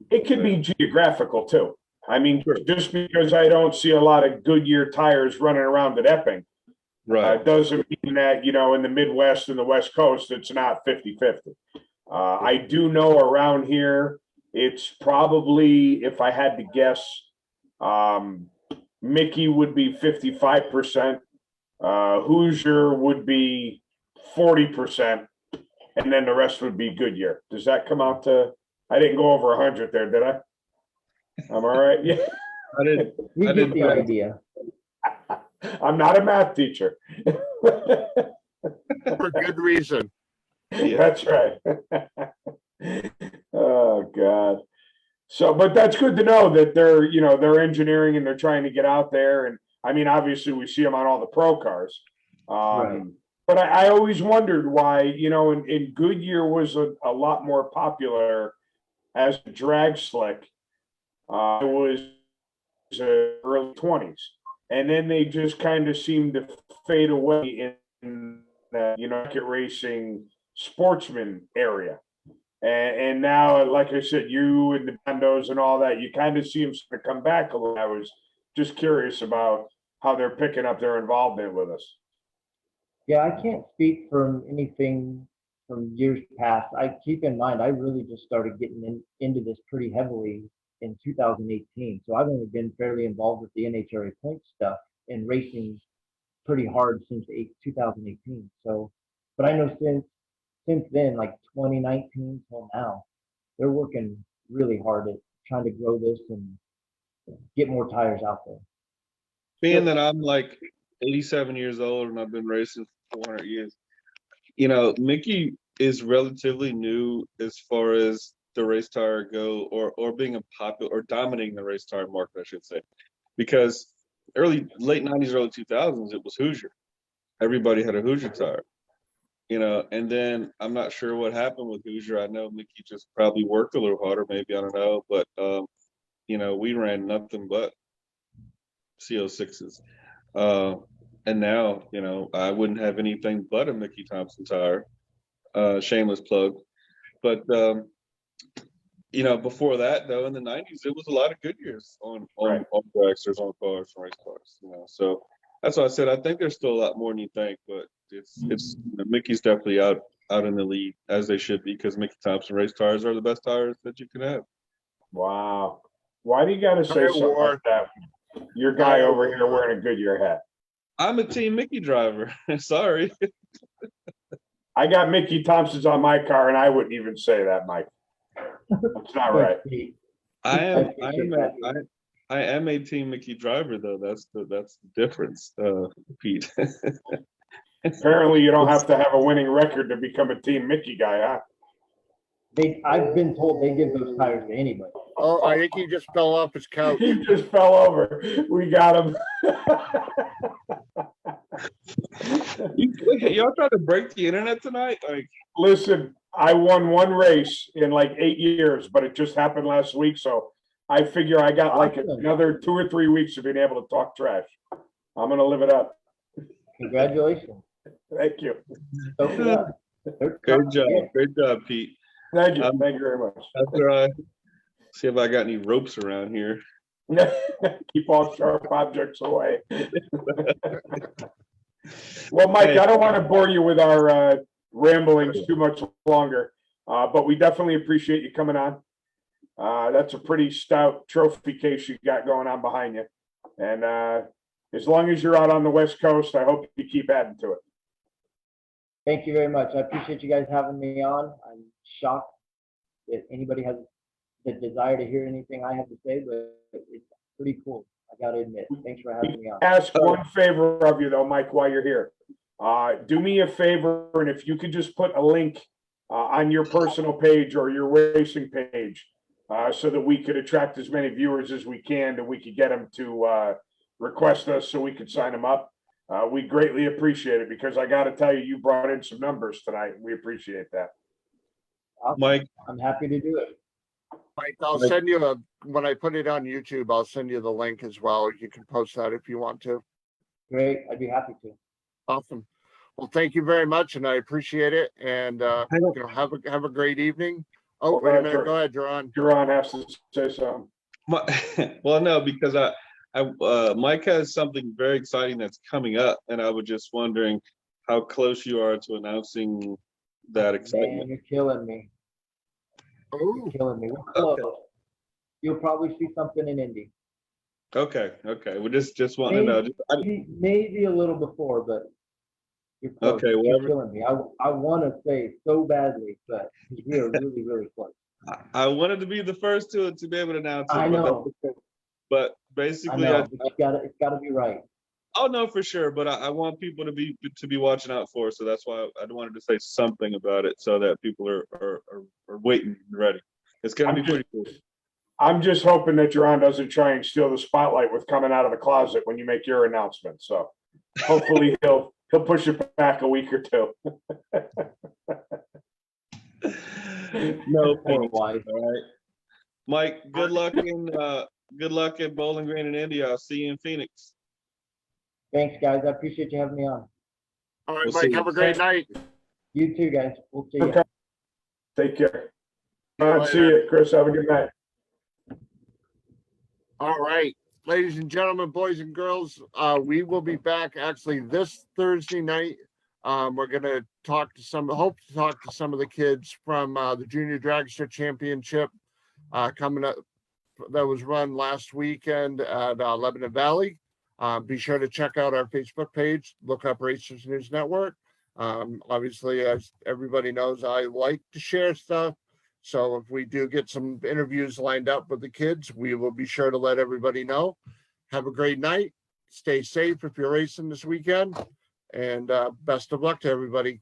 It could be geographical too. I mean, just because I don't see a lot of Goodyear tires running around at Epping, right, doesn't mean that, in the Midwest and the West Coast, it's not 50-50. I do know around here, it's probably, if I had to guess, Mickey would be 55%, Hoosier would be 40%, and then the rest would be Goodyear. Does that come out to, I didn't go over 100 there, did I? I'm all right. Yeah. We get the idea. I'm not a math teacher. For good reason. That's right. Oh God. So, but that's good to know that they're engineering and they're trying to get out there. And I mean, obviously we see them on all the pro cars. Right. But I always wondered why, and Goodyear was a lot more popular as a drag slick. It was early 20s. And then they just kind of seemed to fade away in the market racing sportsman area. And now, like I said, you and the Bandos and all that, you kind of see them sort of come back a little. I was just curious about how they're picking up their involvement with us. Yeah, I can't speak from anything from years past. I keep in mind, I really just started getting into this pretty heavily in 2018. So I've only been fairly involved with the NHRA point stuff and racing pretty hard since 2018. So, but I know since then, like 2019 till now, they're working really hard at trying to grow this and get more tires out there. Being that I'm like 87 years old and I've been racing for 400 years, you know, Mickey is relatively new as far as the race tire go, or being a popular or dominating the race tire market, I should say, because late 90s, early 2000s, it was Hoosier. Everybody had a Hoosier tire, you know, and then I'm not sure what happened with Hoosier. I know Mickey just probably worked a little harder, maybe, I don't know, but you know, we ran nothing but CO6s. And now, you know, I wouldn't have anything but a Mickey Thompson tire. Shameless plug. But you know, before that though, in the 90s, it was a lot of good years on dragsters, on cars, on race cars, you know. So that's why I said I think there's still a lot more than you think, but it's you know, Mickey's definitely out in the lead, as they should be, because Mickey Thompson race tires are the best tires that you can have. Wow. Why do you got to say something like that? Your guy over here wearing a Goodyear hat. I'm a Team Mickey driver. Sorry. I got Mickey Thompson's on my car, and I wouldn't even say that, Mike. That's not right. I am a Team Mickey driver, though. That's the difference, Pete. Apparently, you don't have to have a winning record to become a Team Mickey guy, huh? I've been told they give those tires to anybody. Oh, I think he just fell off his couch. He just fell over. We got him. Y'all trying to break the internet tonight? Like, listen, I won one race in like 8 years, but it just happened last week. So I figure I got like another 2 or 3 weeks of being able to talk trash. I'm going to live it up. Congratulations. Thank you. Great job, Pete. Thank you. Thank you very much. After I see if I got any ropes around here. Keep all sharp objects away. Well, Mike, I don't want to bore you with our ramblings too much longer, but we definitely appreciate you coming on. That's a pretty stout trophy case you got going on behind you. And as long as you're out on the West Coast, I hope you keep adding to it. Thank you very much. I appreciate you guys having me on. I'm shocked that anybody has the desire to hear anything I have to say, but it's pretty cool. I got to admit. Thanks for having me on. Ask one favor of you, though, Mike, while you're here. Do me a favor, and if you could just put a link on your personal page or your racing page so that we could attract as many viewers as we can, and we could get them to request us so we could sign them up. We greatly appreciate it, because I got to tell you, you brought in some numbers tonight. We appreciate that. Awesome. Mike, I'm happy to do it. Mike, I'll send you when I put it on YouTube, I'll send you the link as well. You can post that if you want to. Great. I'd be happy to. Awesome. Well, thank you very much, and I appreciate it. And you know, have a great evening. Oh, wait a minute. Go ahead, Jaron. Jaron has to say something. Well, no, because Mike has something very exciting that's coming up, and I was just wondering how close you are to announcing that excitement. Man, you're killing me. Oh, You're killing me. We're close. You'll probably see something in Indy. Okay. We just want to know. Maybe a little before, but you're close. Okay, You're killing me. I want to say so badly, but we are really, really close. I wanted to be the first to be able to announce it. I know. But basically, but it's gotta be right. Oh no, for sure. But I want people to be watching out for. So that's why I wanted to say something about it, so that people are waiting and ready. It's gonna be pretty cool. I'm just hoping that Jaron doesn't try and steal the spotlight with coming out of the closet when you make your announcement. So hopefully he'll push it back a week or two. No point. All right, Mike. Good luck at Bowling Green in India. I'll see you in Phoenix. Thanks, guys. I appreciate you having me on. all right, Mike. Have a great night. You too, guys. We'll see you. Okay. Take care. See you, Chris. Have a good night. All right. ladies and gentlemen, boys and girls, we will be back actually this Thursday night. We're going to hope to talk to some of the kids from the Junior Dragster Championship coming up that was run last weekend at Lebanon Valley. Be sure to check out our Facebook page, look up Racers News Network. Obviously, as everybody knows, I like to share stuff. So if we do get some interviews lined up with the kids, we will be sure to let everybody know. Have a great night. Stay safe if you're racing this weekend. And best of luck to everybody.